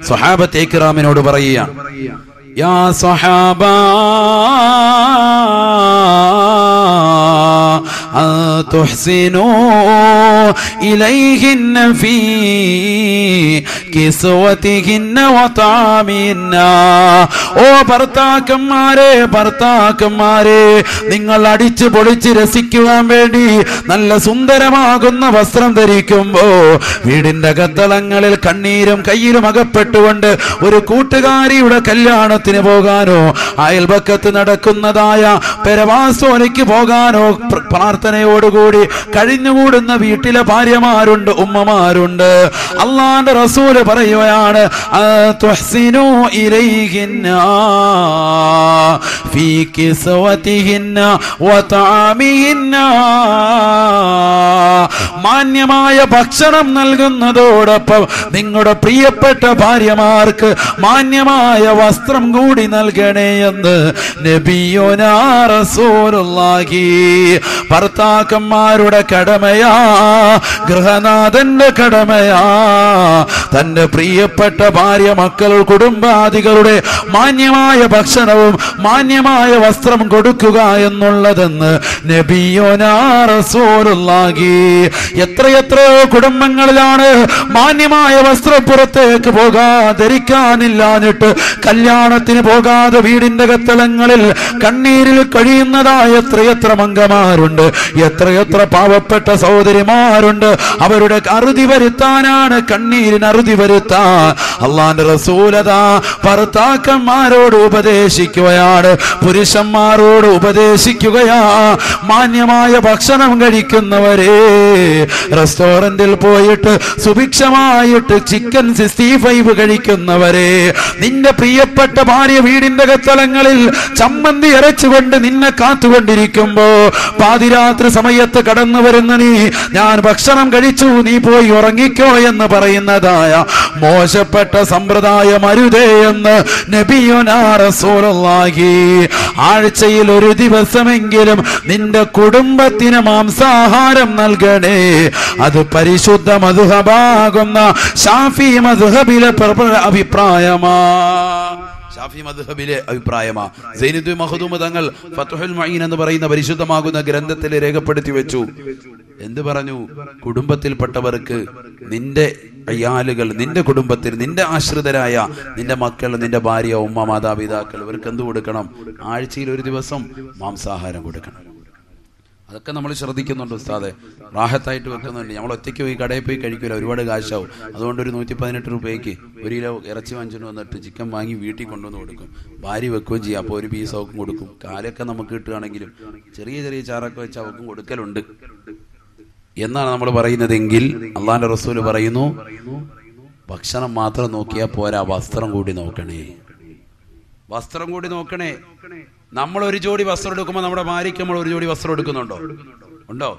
സ്വഹാബത്തെ കിറാമിനോട് പറയുകയാണ്, യാ സ്വഹാബ تحسنوا إليهن في كسوتهن وطعامهن. ഓ ഭർത്താക്കന്മാരെ, നിങ്ങൾ അടിച്ചു പൊളിച്ച് രസിക്കുവാൻ വേണ്ടി നല്ല സുന്ദരമാകുന്ന വസ്ത്രം ധരിക്കുമ്പോ വീടിന്റെ അകത്തളങ്ങളിൽ കണ്ണീരും കയ്യിലും അകപ്പെട്ടുകൊണ്ട് ഒരു കൂട്ടുകാരിയുടെ കല്യാണത്തിന് പോകാനോ അയൽപക്കത്ത് നടക്കുന്നതായ പെരവാസോനയ്ക്ക് പോകാനോ പ്രാർത്ഥനയോടുകൂടി കഴിഞ്ഞുകൂടുന്ന വീട്ടിലെ ഭാര്യമാരുണ്ട്, ഉമ്മമാരുണ്ട്. അല്ലാഹുവിന്റെ റസൂല് പറയുകയാണ്, തുഹ്സിനു ഇലൈഹിന്ന ഫീ കിസ്വതിഹിന്ന വതഅമിഹിന്ന. മാന്യമായ ഭക്ഷണം നൽകുന്നതോടൊപ്പം നിങ്ങളുടെ പ്രിയപ്പെട്ട ഭാര്യമാർക്ക് മാന്യമായ വസ്ത്രം കൂടി നൽകണേ എന്ന് നബിയുനാ റസൂലുള്ളാഹി. ഭർത്താക്കന്മാരുടെ കടമയാ, ഗൃഹനാഥന്റെ കടമയാ, തന്റെ പ്രിയപ്പെട്ട ഭാര്യ, മക്കൾ, കുടുംബാദികളുടെ മാന്യമായ ഭക്ഷണവും മാന്യമായ വസ്ത്രം കൊടുക്കുക എന്നുള്ളതെന്ന് നബിയുനാ റസൂലുള്ളാഹി. എത്രയെത്രയോ കുടുംബങ്ങളിലാണ് മാന്യമായ വസ്ത്രം പുറത്തേക്ക് ധരിക്കാനില്ലാഞ്ഞിട്ട് കല്യാണത്തിന് പോകാതെ വീടിന്റെ കത്തളങ്ങളിൽ കണ്ണീരിൽ കഴിയുന്നതായ എത്രയെത്ര മംഗമാരുണ്ട്, എത്രയെത്ര പാവപ്പെട്ട സഹോദരിമാരുണ്ട്. അവരുടെ അറുതി വരുത്താനാണ്, കണ്ണീരിന് അറുതി വരുത്താൻ അല്ലാഹുവിന്റെ റസൂലതാ ഭർത്താക്കന്മാരോട് ഉപദേശിക്കുകയാണ്, പുരുഷന്മാരോട് ഉപദേശിക്കുകയാ. മാന്യമായ ഭക്ഷണം കഴിക്കുന്നവരെ, റെസ്റ്റോറന്റിൽ പോയിട്ട് സുഭിക്ഷമായിട്ട് ചിക്കൻ 65 കഴിക്കുന്നവരെ, നിന്റെ പ്രിയപ്പെട്ട ഭാര്യ വീടിന്റെ കത്തളങ്ങളിൽ ചമ്മന്തി അരച്ചുകൊണ്ട് നിന്നെ കാത്തുകൊണ്ടിരിക്കുമ്പോ പാതിരാത്രി സമയത്ത് കടന്നു വരുന്ന നീ, ഞാൻ ഭക്ഷണം കഴിച്ചു, നീ പോയി ഉറങ്ങിക്കോ എന്ന് പറയുന്നതായ മോശപ്പെട്ട സമ്പ്രദായം അരുതേ എന്ന് നബിയുനാ റസൂലുള്ളാഹി. ആഴ്ചയിൽ ഒരു ദിവസമെങ്കിലും നിന്റെ കുടുംബത്തിന് മാംസാഹാരം നൽകണേ. അത് പരിശുദ്ധ മദ്ഹബാകുന്ന ശാഫി മദ്ഹബിലെ അഭിപ്രായമാ. സൈനുദ്ദീൻ മഖ്ദൂം തങ്ങൾ ഫത്ഹുൽ മുഈൻ എന്ന് പറയുന്ന പരിശുദ്ധമാകുന്ന ഗ്രന്ഥത്തിൽ രേഖപ്പെടുത്തി വെച്ചു. എന്ത് പറഞ്ഞു? കുടുംബത്തിൽപ്പെട്ടവർക്ക് നിന്റെ അയാളുകൾ, നിന്റെ കുടുംബത്തിൽ നിന്റെ ആശ്രിതരായ നിന്റെ മക്കൾ, നിന്റെ ഭാര്യ, ഉമ്മ, മാതാപിതാക്കൾ, ഇവർക്ക് എന്ത് കൊടുക്കണം? ആഴ്ചയിൽ ഒരു ദിവസം മാംസാഹാരം കൊടുക്കണം. അതൊക്കെ നമ്മൾ ശ്രദ്ധിക്കുന്നുണ്ട് ഉസ്താദെ, റാഹത്തായിട്ട് വെക്കുന്നുണ്ട്. നമ്മൾ ഒറ്റയ്ക്ക് പോയി കടയിൽ പോയി കഴിക്കില്ല, ഒരുപാട് കാശാവും. അതുകൊണ്ട് ഒരു 118 രൂപയ്ക്ക് 1 കിലോ ഇറച്ചി വാങ്ങിച്ചു വന്നിട്ട് ചിക്കൻ വാങ്ങി വീട്ടിൽ കൊണ്ടുവന്ന് കൊടുക്കും. ഭാര്യ വെക്കുകയും ചെയ്യും. അപ്പോൾ ഒരു പീസ് അവക്കും കൊടുക്കും. കാലൊക്കെ നമുക്ക് കിട്ടുകയാണെങ്കിലും ചെറിയ ചെറിയ ചാറൊക്കെ വെച്ച് അവക്കും കൊടുക്കലുണ്ട് എന്നാണ് നമ്മൾ പറയുന്നതെങ്കിൽ അള്ളാഹുവിന്റെ റസൂല് പറയുന്നു, ഭക്ഷണം മാത്രം നോക്കിയാൽ പോരാ, വസ്ത്രം കൂടി നോക്കണേ. വസ്ത്രം കൂടി നോക്കണേ. നമ്മൾ ഒരു ജോഡി വസ്ത്രം എടുക്കുമ്പോൾ നമ്മുടെ ഭാര്യയ്ക്ക് നമ്മൾ ഒരു ജോഡി വസ്ത്രം എടുക്കുന്നുണ്ടോ? ഉണ്ടോ?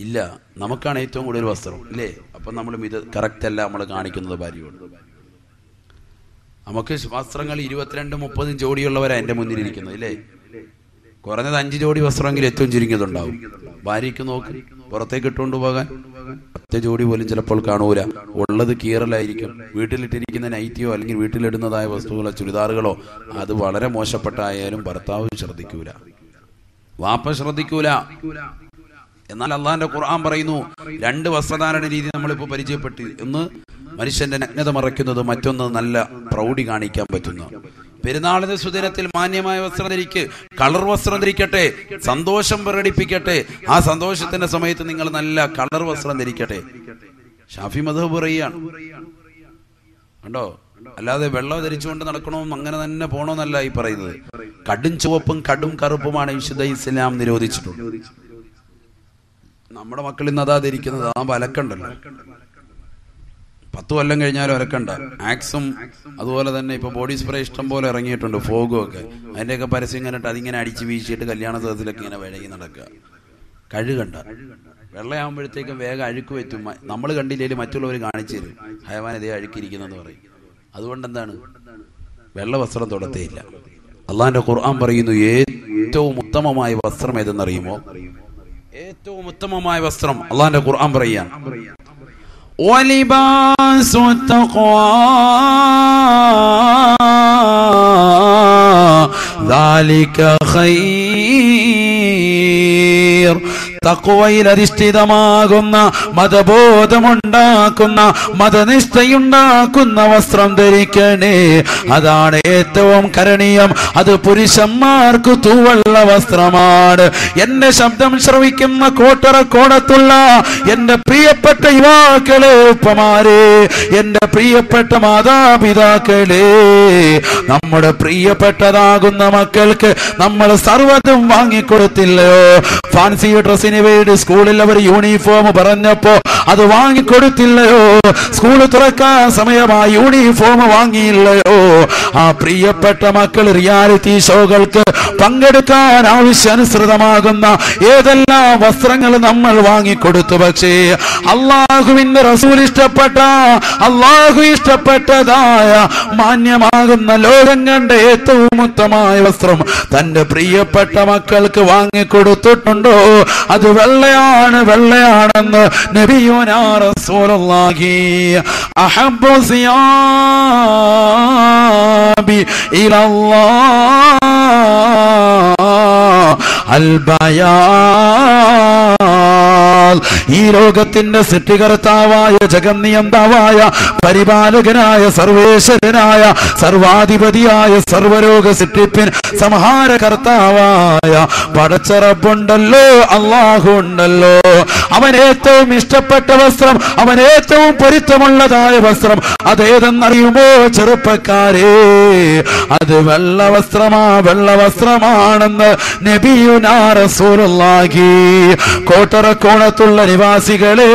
ഇല്ല. നമുക്കാണ് ഏറ്റവും കൂടുതൽ വസ്ത്രം, ഇല്ലേ? അപ്പം നമ്മളും ഇത് കറക്റ്റ് അല്ല നമ്മൾ കാണിക്കുന്നത് ഭാര്യയോട്. നമുക്ക് വസ്ത്രങ്ങൾ 22-30 ജോഡിയുള്ളവരാ എൻ്റെ മുന്നിലിരിക്കുന്നത്, ഇല്ലേ? കുറഞ്ഞത് 5 ജോഡി വസ്ത്രമെങ്കിലും ഏറ്റവും ചുരുങ്ങിയതുണ്ടാവും. ഭാര്യയ്ക്ക് നോക്ക്, പുറത്തേക്ക് ഇട്ടുകൊണ്ട് പോകാൻ 10 ജോഡി പോലും ചിലപ്പോൾ കാണൂല. ഉള്ളത് കീറലായിരിക്കും. വീട്ടിലിട്ടിരിക്കുന്ന നൈറ്റിയോ അല്ലെങ്കിൽ വീട്ടിലിടുന്നതായ വസ്തുക്കളോ ചുരിദാറുകളോ അത് വളരെ മോശപ്പെട്ടായാലും ഭർത്താവ് ശ്രദ്ധിക്കൂല, വാപ്പ ശ്രദ്ധിക്കൂല. എന്നാൽ അള്ളാഹിന്റെ ഖുർആൻ പറയുന്നു 2 വസ്ത്രധാരണ രീതി നമ്മളിപ്പോൾ പരിചയപ്പെട്ടു. ഒന്ന് മനുഷ്യന്റെ നഗ്നത മറയ്ക്കുന്നത്, മറ്റൊന്ന് നല്ല പ്രൗഢി കാണിക്കാൻ പറ്റുന്നു. പെരുന്നാളിന്റെ സുദിനത്തിൽ മാന്യമായ വസ്ത്രം ധരിക്ക്, കളർ വസ്ത്രം ധരിക്കട്ടെ, സന്തോഷം പ്രകടിപ്പിക്കട്ടെ. ആ സന്തോഷത്തിന്റെ സമയത്ത് നിങ്ങൾ നല്ല കളർ വസ്ത്രം ധരിക്കട്ടെ. ഷാഫി മദ്ഹബ് പറയുകയാണ്, കണ്ടോ? അല്ലാതെ വെള്ളം ധരിച്ചുകൊണ്ട് നടക്കണമെന്നും അങ്ങനെ തന്നെ പോകണമെന്നല്ല ഈ പറയുന്നത്. കടും ചുവപ്പും കടും കറുപ്പുമാണ് വിശുദ്ധ ഇസ്ലാം നിരോധിച്ചിട്ടുള്ളത്. നമ്മുടെ മക്കൾ ഇന്ന് അതാ ധരിക്കുന്നത്. ആ അലക്കണ്ടല്ലോ, 10 കൊല്ലം കഴിഞ്ഞാലും അലക്കണ്ട. ആക്സും അതുപോലെ തന്നെ ഇപ്പൊ ബോഡി സ്പ്രേ ഇഷ്ടം പോലെ ഇറങ്ങിയിട്ടുണ്ട്, ഫോഗും ഒക്കെ. അതിന്റെയൊക്കെ പരസ്യം കണ്ടിട്ട് അതിങ്ങനെ അടിച്ച് വീശിയിട്ട് കല്യാണ സദസ്സിലൊക്കെ ഇങ്ങനെ വഴങ്ങി നടക്കുക. കഴുകണ്ട. വെള്ളയാകുമ്പോഴത്തേക്കും വേഗം അഴുക്ക് പറ്റും. നമ്മൾ കണ്ടില്ലെങ്കിൽ മറ്റുള്ളവർ കാണിച്ചു തരും, ഹയവാൻ ഇതേ അഴുക്കിരിക്കുന്നെന്ന് പറയും. അതുകൊണ്ട് എന്താണ്, വെള്ള വസ്ത്രം തൊടത്തേയില്ല. അള്ളാഹിന്റെ ഖുർആൻ പറയുന്നു ഏറ്റവും ഉത്തമമായ വസ്ത്രം ഏതെന്നറിയുമോ? ഏറ്റവും ഉത്തമമായ വസ്ത്രം അള്ളാഹിന്റെ ഖുർആൻ പറയാൻ, വലിബാസു തഖ്വാ ദാലിക ഖൈർ. തഖ്വയിൽ അധിഷ്ഠിതമാകുന്ന, മതബോധമുണ്ടാക്കുന്ന, മതനിഷ്ഠയുണ്ടാക്കുന്ന വസ്ത്രം ധരിക്കണേ. അതാണ് ഏറ്റവും കരണീയം. അത് പുരുഷന്മാർക്ക് തൂവള്ള വസ്ത്രമാണ്. എന്റെ ശബ്ദം ശ്രവിക്കുന്ന കോട്ടറക്കോണത്തുള്ള എന്റെ പ്രിയപ്പെട്ട യുവാക്കളെ, ഉപ്പമാരെ, എന്റെ പ്രിയപ്പെട്ട മാതാപിതാക്കളെ, നമ്മുടെ പ്രിയപ്പെട്ടതാകുന്ന മക്കൾക്ക് നമ്മൾ സർവ്വതും വാങ്ങിക്കൊടുത്തില്ലയോ? ഫാൻസി ഡ്രസ്സിന് വേണ്ടി സ്കൂളിൽ അവർ യൂണിഫോം പറഞ്ഞപ്പോ അത് വാങ്ങിക്കൊടുത്തില്ലയോ? സ്കൂൾ തുറക്കാൻ സമയമായി യൂണിഫോം വാങ്ങിയില്ലയോ? ആ പ്രിയപ്പെട്ട മക്കൾ റിയാലിറ്റി ഷോകൾക്ക് പങ്കെടുക്കാൻ ആവശ്യാനുസൃതമാകുന്ന ഏതെല്ലാം വസ്ത്രങ്ങൾ നമ്മൾ വാങ്ങിക്കൊടുത്തു. പക്ഷേ അള്ളാഹുവിന്റെ റസൂൽ ഇഷ്ടപ്പെട്ട, അള്ളാഹു ഇഷ്ടപ്പെട്ടതായ മാന്യമാകുന്ന ലോകം കണ്ട ഏറ്റവും ഉത്തമമായ വസ്ത്രം തന്റെ പ്രിയപ്പെട്ട മക്കൾക്ക് വാങ്ങിക്കൊടുത്തിട്ടുണ്ടോ? അത് വെള്ളയാണ്, വെള്ളയാണെന്ന് നബിയുനാ റസൂലുള്ളാഹി. അഹബ്ബു സിയാബി ഇലല്ലാഹ് അൽ ബയാൻ. ഈ ലോകത്തിന്റെ സൃഷ്ടികർത്താവായ, ജഗന്നിയന്താവായ, പരിപാലകനായ, സർവേശ്വരനായ, സർവാധിപതിയായ, സർവലോക സൃഷ്ടിപ്പിൻ സംഹാരകർത്താവായ പടച്ചറബുണ്ടല്ലോ, അള്ളാഹു ഉണ്ടല്ലോ. അവൻ ഏറ്റവും ഇഷ്ടപ്പെട്ട വസ്ത്രം, അവൻ ഏറ്റവും പൊരുത്തമുള്ളതായ വസ്ത്രം അതേതെന്നറിയുമോ ചെറുപ്പക്കാരെ? അത് വെള്ള വസ്ത്രമാ, വെള്ള വസ്ത്രമാണെന്ന് നബിയുനാ റസൂലുള്ളാഹി. കോട്ടറക്കോണത്തുള്ള നിവാസികളെ,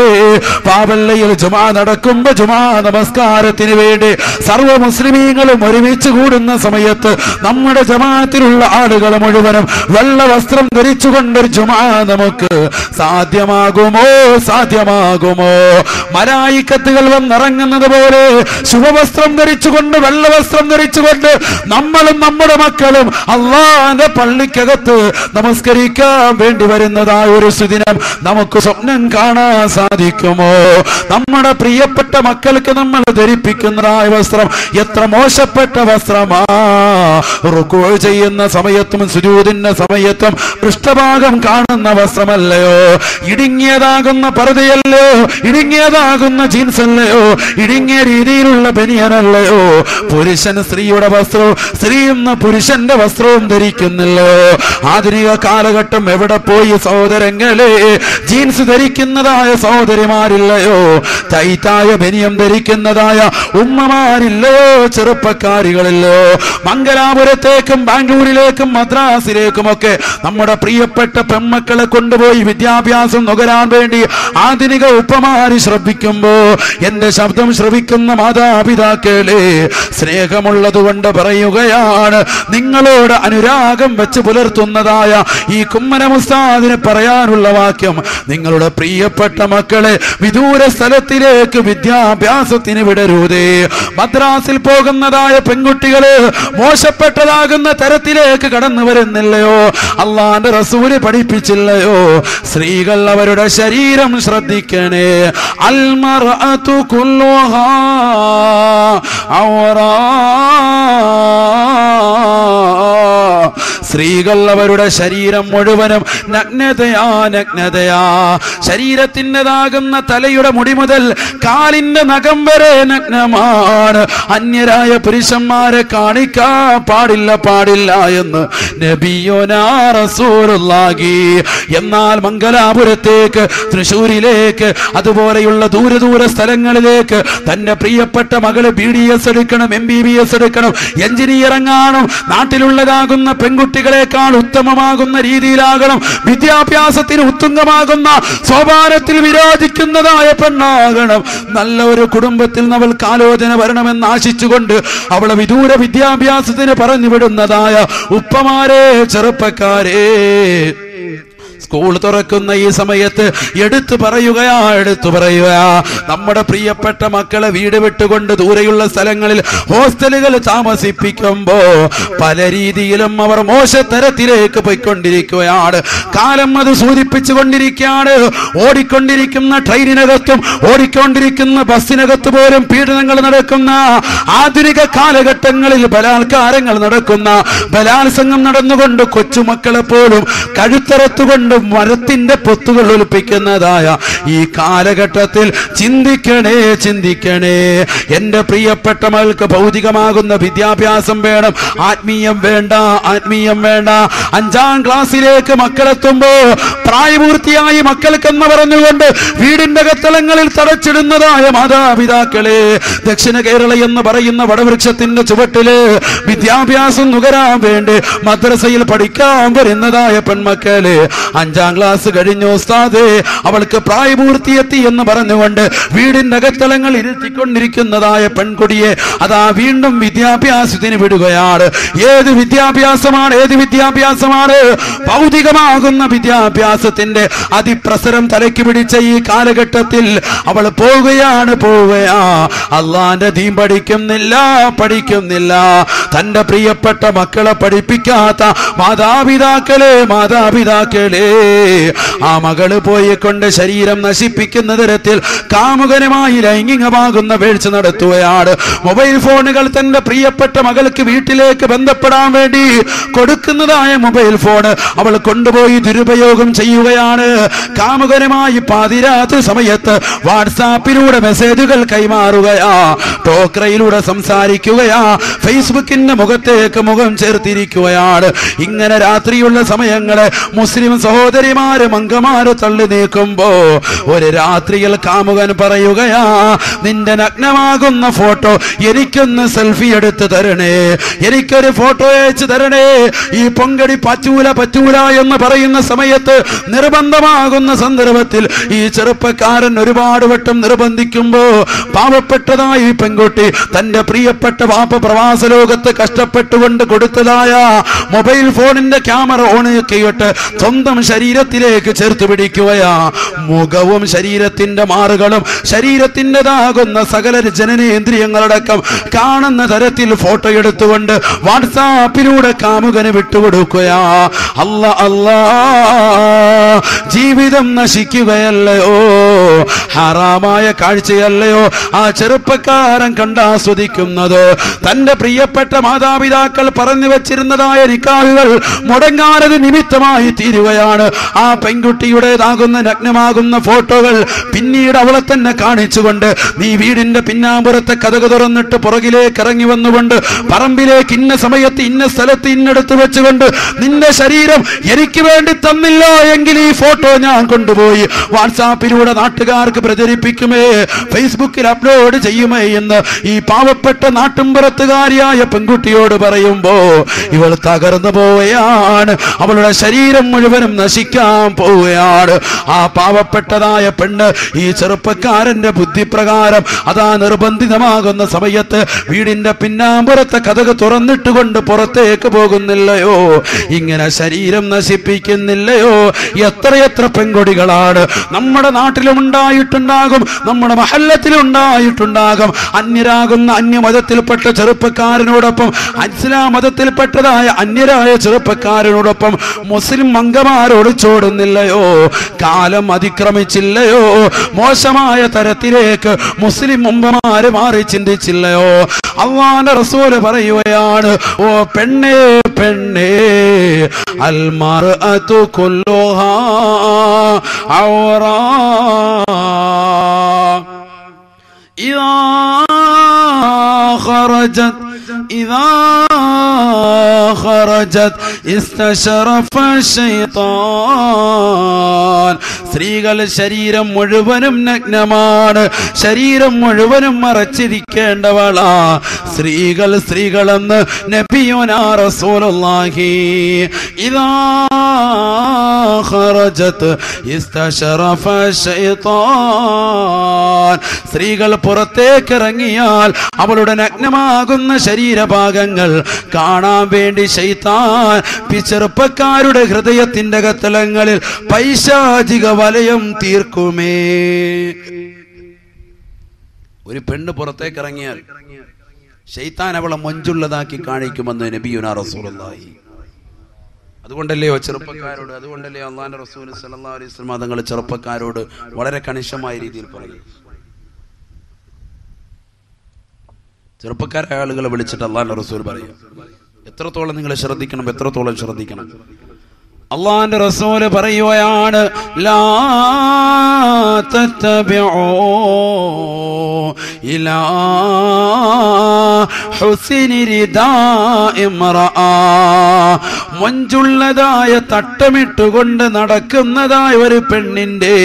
പാവല്ലയിൽ ജുമാ നടക്കുമ്പോ ജുമാ നമസ്കാരത്തിന് വേണ്ടി സർവ്വ മുസ്ലിമീങ്ങളും ഒരുമിച്ച് കൂടുന്ന സമയത്ത് നമ്മുടെ ജമാഅത്തിലുള്ള ആളുകൾ മുഴുവനും വെള്ള വസ്ത്രം ധരിച്ചുകൊണ്ടൊരു ജുമാ നമുക്ക് സാധ്യമാകുമോ? സാധ്യമാകുമോ? മലായിക്കത്തുകൾ വന്നിറങ്ങുന്നത് പോലെ ശുഭവസ്ത്രം ധരിച്ചുകൊണ്ട്, വെള്ള വസ്ത്രം ധരിച്ചുകൊണ്ട് നമ്മളും നമ്മുടെ മക്കളും അള്ളാന്റെ പള്ളിക്കകത്ത് നമസ്കരിക്കാൻ വേണ്ടി വരുന്നതായ ഒരു സുദിനം നമുക്ക് സ്വപ്നം കാണാൻ സാധിക്കുമോ? നമ്മുടെ പ്രിയപ്പെട്ട മക്കൾക്ക് നമ്മൾ ധരിപ്പിക്കുന്നതായ വസ്ത്രം എത്ര മോശപ്പെട്ട വസ്ത്രമാ! റുക്കൂ ചെയ്യുന്ന സമയത്തും സുജൂദിന്റെ സമയത്തും പൃഷ്ഠഭാഗം കാണുന്ന വസ്ത്രമല്ലയോ? ഇടുങ്ങിയതാകുന്ന പർദ്ദയല്ലയോ? ഇടുങ്ങിയതാകുന്ന ജീൻസ് അല്ലയോ? ഇടുങ്ങിയ രീതിയിലുള്ള ബനിയനല്ലയോ? പുരുഷൻ സ്ത്രീയുടെ വസ്ത്രവും, സ്ത്രീ എന്ന പുരുഷന്റെ വസ്ത്രവും ധരിക്കുന്നില്ലയോ? ആധുനിക കാലഘട്ടം എവിടെ പോയി സഹോദരങ്ങളെ? Jeans jeans ധരിക്കുന്നതായ സഹോദരിമാരില്ലയോ? ടൈറ്റായ ബനിയം ധരിക്കുന്നതായ ഉമ്മമാരില്ലയോ? ചെറുപ്പക്കാരികളില്ലയോ? മംഗലാപുരത്തേക്കും ബാംഗ്ലൂരിലേക്കും മദ്രാസിലേക്കുമൊക്കെ നമ്മുടെ പ്രിയപ്പെട്ട പെൺമക്കളെ കൊണ്ടുപോയി വിദ്യാഭ്യാസം നുകരാൻ വേണ്ടി ആധുനിക ഉപ്പമാര് ശ്രമിക്കുമ്പോ എന്റെ ശബ്ദം ശ്രവിക്കുന്ന മാതാപിതാക്കളെ, സ്നേഹമുള്ളതുകൊണ്ട് പറയുകയാണ്, നിങ്ങളോട് അനുരാഗം വെച്ച് പുലർത്തുന്നതായ ഈ കുമ്മനം ഉസ്താദിന് പറയാനുള്ള വാക്യം, നിങ്ങളുടെ പ്രിയപ്പെട്ട മക്കളെ വിദൂര സ്ഥലത്തിലേക്ക് വിദ്യാഭ്യാസത്തിന് വിടരുതേ. മദ്രാസിൽ പോകുന്നതായ പെൺകുട്ടികള് മോശപ്പെട്ടതാകുന്ന തരത്തിലേക്ക് കടന്നു വരുന്നില്ലയോ? അള്ളാന്റെ റസൂല് പഠിപ്പിച്ചില്ലയോ? സ്ത്രീകൾ അവരുടെ ശരീരം ശ്രദ്ധിക്കണേ. അൽമർഅതു കുല്ലുഹാ ഔറാ, സ്ത്രീകൾ അവരുടെ ശരീരം മുഴുവനും നഗ്നതയാ, നഗ്നതയാ. ശരീരത്തിൻ്റെതാകുന്ന തലയുടെ മുടി മുതൽ കാലിന്റെ നഖം വരെ നഗ്നമാണ്. അന്യരായ പുരുഷന്മാരെ കാണിക്കാൻ പാടില്ല, പാടില്ല എന്ന് നബിയുനാ റസൂലുള്ളാഹി. എന്നാൽ മംഗലാപുരത്തേക്ക്, തൃശ്ശൂരിലേക്ക്, അതുപോലെയുള്ള ദൂര സ്ഥലങ്ങളിലേക്ക് തന്റെ പ്രിയപ്പെട്ട മകള് BDS എടുക്കണം, MBBS എടുക്കണം, എഞ്ചിനീയർ എങ്ങാനും നാട്ടിലുള്ളതാകുന്ന പെൺകുട്ടികളെക്കാൾ ഉത്തമമാകുന്ന രീതിയിലാകണം, വിദ്യാഭ്യാസത്തിന് ഉത്തുംഗമാകുന്ന സോപാനത്തിൽ വിരാജിക്കുന്നതായ പെണ്ണാകണം, നല്ല ഒരു കുടുംബത്തിൽ അവൾ ആലോചന വരണമെന്ന് ആശിച്ചുകൊണ്ട് അവളെ വിദൂര വിദ്യാഭ്യാസത്തിന് പറഞ്ഞു വിടുന്നതായ ഉപ്പമാരെ, ചെറുപ്പക്കാരെ, സ്കൂൾ തുറക്കുന്ന ഈ സമയത്ത് എടുത്തു പറയുകയാ, നമ്മുടെ പ്രിയപ്പെട്ട മക്കളെ വീട് വിട്ടുകൊണ്ട് ദൂരെയുള്ള സ്ഥലങ്ങളിൽ ഹോസ്റ്റലുകൾ താമസിപ്പിക്കുമ്പോ പല രീതിയിലും അവർ മോശത്തരത്തിലേക്ക് പോയിക്കൊണ്ടിരിക്കുകയാണ്. കാലം അത് സൂചിപ്പിച്ചു കൊണ്ടിരിക്കുകയാണ്. ഓടിക്കൊണ്ടിരിക്കുന്ന ട്രെയിനിനകത്തും ഓടിക്കൊണ്ടിരിക്കുന്ന ബസ്സിനകത്ത് പോലും പീഡനങ്ങൾ നടക്കുന്ന ആധുനിക കാലഘട്ടങ്ങളിൽ ബലാത്കാരങ്ങൾ നടക്കുന്ന, ബലാത്സംഗം നടന്നുകൊണ്ട് കൊച്ചുമക്കളെ പോലും കഴുത്തറത്തുകൊണ്ട് മരത്തിന്റെ പൊത്തുകൾ ഒലിപ്പിക്കുന്നതായ ഈ കാലഘട്ടത്തിൽ ചിന്തിക്കണേ, ചിന്തിക്കണേ. എന്റെ പ്രിയപ്പെട്ട മകൾക്ക് ഭൗതികമാകുന്ന വിദ്യാഭ്യാസം വേണം, ആത്മീയം വേണ്ട, ആത്മീയം വേണ്ട. 5ാം ക്ലാസ്സിലേക്ക് മക്കളെത്തുമ്പോ പ്രായപൂർത്തിയായി മക്കൾക്കെന്ന് പറഞ്ഞുകൊണ്ട് വീടിന്റെ കത്തളങ്ങളിൽ തടച്ചിടുന്നതായ മാതാപിതാക്കളെ, ദക്ഷിണ കേരള എന്ന് പറയുന്ന വടവൃക്ഷത്തിന്റെ ചുവട്ടില് വിദ്യാഭ്യാസം നുകരാൻ വേണ്ടി മദ്രസയിൽ പഠിക്കാൻ വരുന്നതായ പെൺമക്കളെ, 5ാം ക്ലാസ് കഴിഞ്ഞു ഉസ്താദേ, അവൾക്ക് പ്രായപൂർത്തിയെത്തി എന്ന് പറഞ്ഞുകൊണ്ട് വീടിന്റെ അകത്തളങ്ങൾ ഇരുത്തിക്കൊണ്ടിരിക്കുന്നതായ പെൺകുടിയെ അതാ വീണ്ടും വിദ്യാഭ്യാസത്തിന് വിടുകയാണ്. ഏത് വിദ്യാഭ്യാസമാണ്? ഏത് വിദ്യാഭ്യാസമാണ്? ഭൗതികമാകുന്ന വിദ്യാഭ്യാസത്തിന്റെ അതിപ്രസരം തലയ്ക്ക് പിടിച്ച ഈ കാലഘട്ടത്തിൽ അവൾ പോവുകയാണ്. അള്ളാന്റെ ദീൻ പഠിക്കുന്നില്ല, പഠിക്കുന്നില്ല. തന്റെ പ്രിയപ്പെട്ട മക്കളെ പഠിപ്പിക്കാത്ത മാതാപിതാക്കളെ, ആ മകള് പോയിക്കൊണ്ട് ശരീരം നശിപ്പിക്കുന്ന തരത്തിൽ കാമുകനുമായി ലൈംഗികമാകുന്ന വീഴ്ച നടത്തുകയാണ്. മൊബൈൽ ഫോണുകൾ തന്റെ പ്രിയപ്പെട്ട മകൾക്ക് വീട്ടിലേക്ക് ബന്ധപ്പെടാൻ വേണ്ടി കൊടുക്കുന്നതായ മൊബൈൽ ഫോൺ അവൾ കൊണ്ടുപോയി ദുരുപയോഗം ചെയ്യുകയാണ്. കാമുകനുമായി പാതിരാത്രി സമയത്ത് വാട്സാപ്പിലൂടെ മെസ്സേജുകൾ കൈമാറുകയാ, ടോക്രയിലൂടെ സംസാരിക്കുകയാ, ഫേസ്ബുക്കിന്റെ മുഖത്തേക്ക് മുഖം ചേർത്തിരിക്കുകയാണ്. ഇങ്ങനെ രാത്രിയുള്ള സമയങ്ങളെ മുസ്ലിം സഹോദരിമാര് മംഗമാര് തള്ളി നീക്കുമ്പോ ഒരു രാത്രിയിൽ കാമുകൻ പറയുകയാ, നിന്റെ നഗ്നമാകുന്ന ഫോട്ടോ എനിക്കൊന്ന് സെൽഫി എടുത്ത് തരണേ, എനിക്കൊരു ഫോട്ടോ അയച്ചു തരണേ. ഈ പൊങ്കടി പറ്റൂല എന്ന് പറയുന്ന സമയത്ത്, നിർബന്ധമാകുന്ന സന്ദർഭത്തിൽ ഈ ചെറുപ്പക്കാരൻ ഒരുപാട് വട്ടം നിർബന്ധിക്കുമ്പോ പാവപ്പെട്ടതായി പെൺകുട്ടി തന്റെ പ്രിയപ്പെട്ട വാപ്പ പ്രവാസ ലോകത്ത് കഷ്ടപ്പെട്ടുകൊണ്ട് കൊടുത്തതായ മൊബൈൽ ഫോണിന്റെ ക്യാമറ ഓൺ ചെയ്തിട്ട് സ്വന്തം ശരീരത്തിലേക്ക് ചേർത്ത് പിടിക്കുകയാ. മുഖവും ശരീരത്തിന്റെ മാറുകളും ശരീരത്തിൻ്റെതാകുന്ന സകല ജനനേന്ദ്രിയങ്ങളടക്കം കാണുന്ന തരത്തിൽ ഫോട്ടോ എടുത്തുകൊണ്ട് വാട്സാപ്പിലൂടെ കാമുകന് വിട്ടുകൊടുക്കുകയാ. അല്ലാ, ജീവിതം നശിക്കുകയല്ലയോ? ഹറാമായ കാഴ്ചയല്ലയോ ആ ചെറുപ്പക്കാരൻ കണ്ടാസ്വദിക്കുന്നത്? തന്റെ പ്രിയപ്പെട്ട മാതാപിതാക്കൾ പറഞ്ഞു വെച്ചിരുന്നതായ നിക്കാഹുകൾ മുടങ്ങാനത് നിമിത്തമായി തീരുകയാണ്. പറയുകയാണ്, ആ പെൺകുട്ടിയുടേതാകുന്ന നഗ്നമാകുന്ന ഫോട്ടോകൾ പിന്നീട് അവളെ തന്നെ കാണിച്ചുകൊണ്ട് നീ വീടിന്റെ പിന്നാമ്പുറത്തെ കതക് തുറന്നിട്ട് പുറകിലേക്ക് ഇറങ്ങി വന്നുകൊണ്ട് പറമ്പിലേക്ക് ഇന്ന സമയത്ത് ഇന്ന സ്ഥലത്ത് ഇന്നെടുത്ത് വെച്ചുകൊണ്ട് നിന്റെ ശരീരം എനിക്ക് വേണ്ടി തന്നില്ല എങ്കിൽ ഈ ഫോട്ടോ ഞാൻ കൊണ്ടുപോയി വാട്സാപ്പിലൂടെ നാട്ടുകാർക്ക് പ്രചരിപ്പിക്കുമേ, ഫേസ്ബുക്കിൽ അപ്ലോഡ് ചെയ്യുമേ എന്ന് ഈ പാവപ്പെട്ട നാട്ടുംപുറത്തുകാരിയായ പെൺകുട്ടിയോട് പറയുമ്പോ ഇവൾ തകർന്നു പോവുകയാണ്. അവളുടെ ശരീരം മുഴുവനും നശിക്കാൻ പോവുകയാണ്. ആ പാവപ്പെട്ടതായ പെണ്ണ് ഈ ചെറുപ്പക്കാരന്റെ ബുദ്ധിപ്രകാരം അതാ നിർബന്ധിതമാകുന്ന സമയത്ത് വീടിന്റെ പിന്നാമ്പുറത്തെ കതക് തുറന്നിട്ടുകൊണ്ട് പുറത്തേക്ക് പോകുന്നില്ലയോ? ഇങ്ങനെ ശരീരം നശിപ്പിക്കുന്നില്ലയോ? എത്രയെത്ര പെൺകൊടികളാണ് നമ്മുടെ നാട്ടിലും ഉണ്ടായിട്ടുണ്ടാകും, നമ്മുടെ മഹല്ലത്തിലും ഉണ്ടായിട്ടുണ്ടാകും. അന്യരാകുന്ന അന്യമതത്തിൽപ്പെട്ട ചെറുപ്പക്കാരനോടൊപ്പം ഇസ്ലാം മതത്തിൽപ്പെട്ടതായ അന്യരായ ചെറുപ്പക്കാരനോടൊപ്പം മുസ്ലിം അംഗമാരോട് ചോടുന്നില്ലയോ? കാലം അതിക്രമിച്ചില്ലയോ? മോശമായ തരത്തിലേക്ക് മുസ്ലിം മുമ്പമാര് മാറി ചിന്തിച്ചില്ലയോ? അല്ലാഹുവിന്റെ റസൂല് പറയുകയാണ്, ഓ പെണ്ണേ പെണ്ണേ, അൽ മർഅതു കുല്ലുഹാ ഔറാ ഇദാ ഖറജത് ഇസ്തശറഫ ശൈത്താൻ. സ്ത്രീകൾ ശരീരം മുഴുവനും നഗ്നമാണ്, ശരീരം മുഴുവനും മറച്ചിരിക്കേണ്ടവളാ സ്ത്രീകളെന്ന് നബിയുനാ റസൂലുള്ളാഹി. ഇദാ ഖറജത് ഇസ്തശറഫ ശൈത്താൻ. സ്ത്രീകൾ പുറത്തേക്ക് ഇറങ്ങിയാൽ അവളുടെ നഗ്നമാകുന്ന ശരീരഭാഗങ്ങൾ കാണാൻ വേണ്ടി ശൈത്താൻ ചെറുപ്പക്കാരുടെ ഹൃദയത്തിന്റെ കത്തളങ്ങളിൽ പൈശാചിക വലയം തീർക്കുമേ. ഒരു പെണ്ണ് പുറത്തേക്ക് ഇറങ്ങിയാൽ ശൈത്താൻ അവളെ മൊഞ്ചുള്ളതാക്കി കാണിക്കുമെന്ന് നബിയുനാ റസൂലുള്ളാഹി. അതുകൊണ്ടല്ലയോ ചെറുപ്പക്കാരോട്, അതുകൊണ്ടല്ലയോ അല്ലാഹുവിന്റെ റസൂൽ സല്ലല്ലാഹു അലൈഹി വസല്ലം തങ്ങൾ ചെറുപ്പക്കാരോട് വളരെ കണിശമായ രീതിയിൽ പറയും. ചെറുപ്പക്കാരായ ആളുകളെ വിളിച്ചിട്ട് അല്ലാഹുവിന്റെ റസൂൽ പറയും, എത്രത്തോളം നിങ്ങൾ ശ്രദ്ധിക്കണം, എത്രത്തോളം ശ്രദ്ധിക്കണം. അല്ലാഹുവിന്റെ റസൂൽ പറയുകയാണ്, ലാ തത്തബിഉ ഇലാ ഹുസ്നി റിദാഇ ഇംറഅ. മൊഞ്ചുള്ളതായ തട്ടമിട്ടുകൊണ്ട് നടക്കുന്നതായ ഒരു പെണ്ണിന്റെ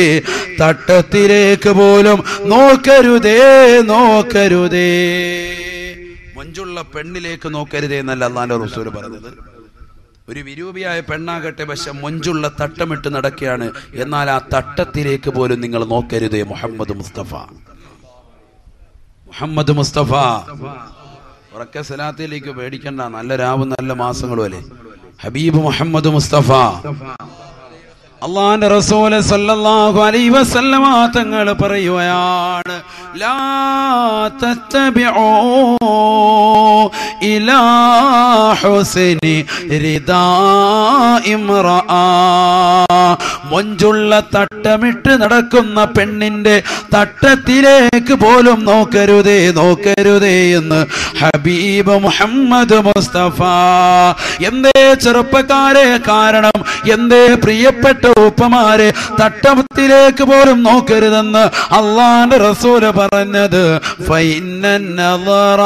തട്ടത്തിലേക്ക് പോലും നോക്കരുതേ, നോക്കരുതേ. മൊഞ്ചുള്ള പെണ്ണിലേക്ക് നോക്കരുതേ എന്നല്ല അല്ലാഹുവിന്റെ റസൂൽ പറഞ്ഞത്. ഒരു വിരൂപിയായ പെണ്ണാകട്ടെ, പക്ഷെ മൊഞ്ചുള്ള തട്ടമിട്ട് നടക്കുകയാണ്, എന്നാൽ ആ തട്ടത്തിലേക്ക് പോലും നിങ്ങൾ നോക്കരുതേ. മുഹമ്മദ് മുസ്തഫ, മുഹമ്മദ് മുസ്തഫ. ഉറക്കെ സലാത്തിലേക്ക് പേടിക്കണ്ട, നല്ല രാവും നല്ല മാസങ്ങളും അല്ലേ. ഹബീബ് മുഹമ്മദ് മുസ്തഫ അല്ലാഹുവിന്റെ റസൂൽ സല്ലല്ലാഹു അലൈഹി വസല്ലമ തങ്ങൾ പറയുകയാണ്, ലാ തത്തബിഉ ഇലാ ഹുസ്നി റിദാഇ ഇംറഅ. മൊഞ്ചുള്ള തട്ടമിട്ട് നടക്കുന്ന പെണ്ണിന്റെ തട്ടത്തിലേക്ക് പോലും നോക്കരുതേ, നോക്കരുതേ എന്ന് ഹബീബ് മുഹമ്മദ് മുസ്തഫ. എന്തേ ചെറുപ്പക്കാരെ, കാരണം എന്തേ പ്രിയപ്പെട്ട ഉപ്പമാരെ തട്ടത്തിലേക്ക് പോലും നോക്കരുതെന്ന് അല്ലാഹുവിന്റെ റസൂല് പറഞ്ഞത്? ഫഇന്നൻ നളറ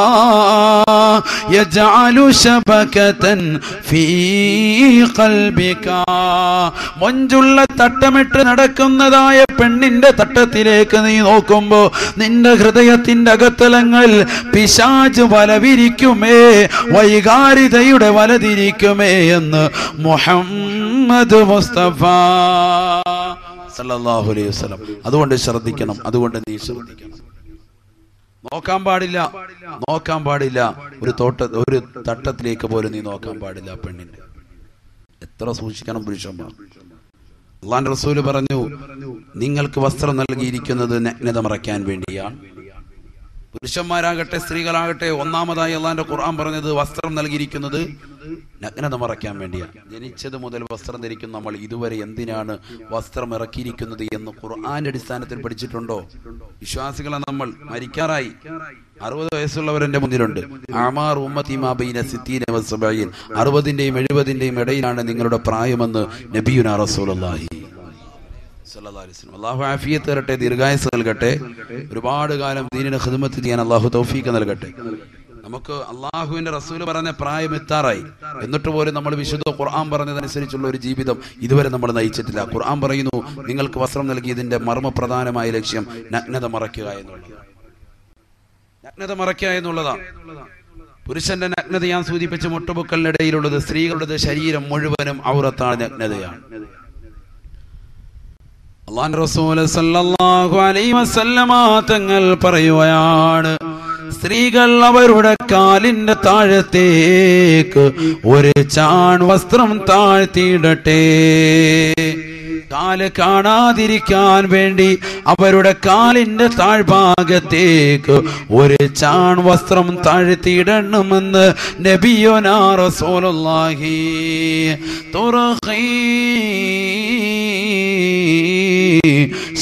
യജഅലു ശബകതൻ ഫീ ഖൽബിക. മൊഞ്ചുള്ള തട്ടമിട്ട് നടക്കുന്നതായ പെണ്ണിന്റെ തട്ടത്തിലേക്ക് നീ നോക്കുമ്പോ നിന്റെ ഹൃദയത്തിന്റെ അകത്തലങ്ങളിൽ പിശാച് വലവിരിക്കുമേ, വൈകാരികതയുടെ വലതിരിക്കുമേ എന്ന് മുഹമ്മദ് മുസ്തഫ സല്ലല്ലാഹു അലൈഹി വസല്ലം. അതുകൊണ്ട് ശ്രദ്ധിക്കണം, അതുകൊണ്ട് നീ ശ്രദ്ധിക്കണം. നോക്കാൻ പാടില്ല, നോക്കാൻ പാടില്ല. ഒരു തട്ടത്തിലേക്ക് പോലും നീ നോക്കാൻ പാടില്ല പെണ്ണിന്റെ. എത്ര സൂക്ഷിക്കണം പുരുഷന്മാർ. അല്ലാഹുവിന്റെ റസൂല് പറഞ്ഞു, നിങ്ങൾക്ക് വസ്ത്രം നൽകിയിരിക്കുന്നത് നഗ്നത മറയ്ക്കാൻ വേണ്ടിയാണ്. പുരുഷന്മാരാകട്ടെ സ്ത്രീകളാകട്ടെ, ഒന്നാമതായി അല്ലാഹുവിന്റെ ഖുർആൻ പറഞ്ഞത് വസ്ത്രം നൽകിയിരിക്കുന്നത് നഗ്നത മറയ്ക്കാൻ വേണ്ടിയാണ്. ജനിച്ചത് മുതൽ വസ്ത്രം ധരിക്കുന്ന നമ്മൾ ഇതുവരെ എന്തിനാണ് വസ്ത്രം ഇറക്കിയിരിക്കുന്നത് എന്ന് ഖുർആന്റെ അടിസ്ഥാനത്തിൽ പഠിച്ചിട്ടുണ്ടോ? വിശ്വാസികളെ നമ്മൾ മരിക്കാറായി, 60 വയസ്സുള്ളവർ എന്റെ മുന്നിലുണ്ട്. അമാർ ഉമ്മത്തി മാ ബൈന 60 വ 70, 60ന്റെയും 70ന്റെയും ഇടയിലാണ് നിങ്ങളുടെ പ്രായമെന്ന് നബിയുനാ റസൂലുള്ളാഹി സ്വല്ലല്ലാഹു അലൈഹി വസല്ലം. അല്ലാഹു ആഫിയത്ത് തരട്ടെ, ദീർഘായുസ്സ് നൽകട്ടെ, ഒരുപാട് കാലം ദീനിനെ ഖിദ്മത്ത് ചെയ്യാൻ അല്ലാഹു തൗഫീഖ് നൽകട്ടെ. നമുക്ക് അള്ളാഹുവിന്റെ റസൂൽ പറഞ്ഞ പ്രായം എത്താറായി, എന്നിട്ട് പോലും നമ്മൾ വിശുദ്ധ ഖുർആൻ പറഞ്ഞതനുസരിച്ചുള്ള ഒരു ജീവിതം ഇതുവരെ നമ്മൾ നയിച്ചിട്ടില്ല. ഖുർആൻ പറയുന്നു, നിങ്ങൾക്ക് വസ്ത്രം നൽകിയതിന്റെ മർമ്മപ്രധാനമായ ലക്ഷ്യം നഗ്നത മറയ്ക്കുക എന്നുള്ളതാണ്. നഗ്നത മറയ്ക്കുക എന്നുള്ളതാണ്. പുരുഷന്റെ നഗ്നത ഞാൻ സൂചിപ്പിച്ച മുട്ടുപൊക്കലിനിടയിലുള്ളത്, സ്ത്രീകളുടെ ശരീരം മുഴുവനും ഔറത്താണ്, നഗ്നതയാണ്. അല്ലാഹുവിന്റെ റസൂൽ സല്ലല്ലാഹു അലൈഹി വസല്ലമ തങ്ങൾ പറയുകയാണ്, സ്ത്രീകൾ അവരുടെ കാലിന്റെ താഴത്തേക്ക് ഒരു ചാൺ വസ്ത്രം താഴ്ത്തിയിടട്ടെ. കാല് കാണാതിരിക്കാൻ വേണ്ടി അവരുടെ കാലിന്റെ താഴ്ഭാഗത്തേക്ക് ഒരു ചാൺ വസ്ത്രം താഴ്ത്തിയിടണമെന്ന് നബിയുനാ റസൂലുള്ളാഹി തുർഖീ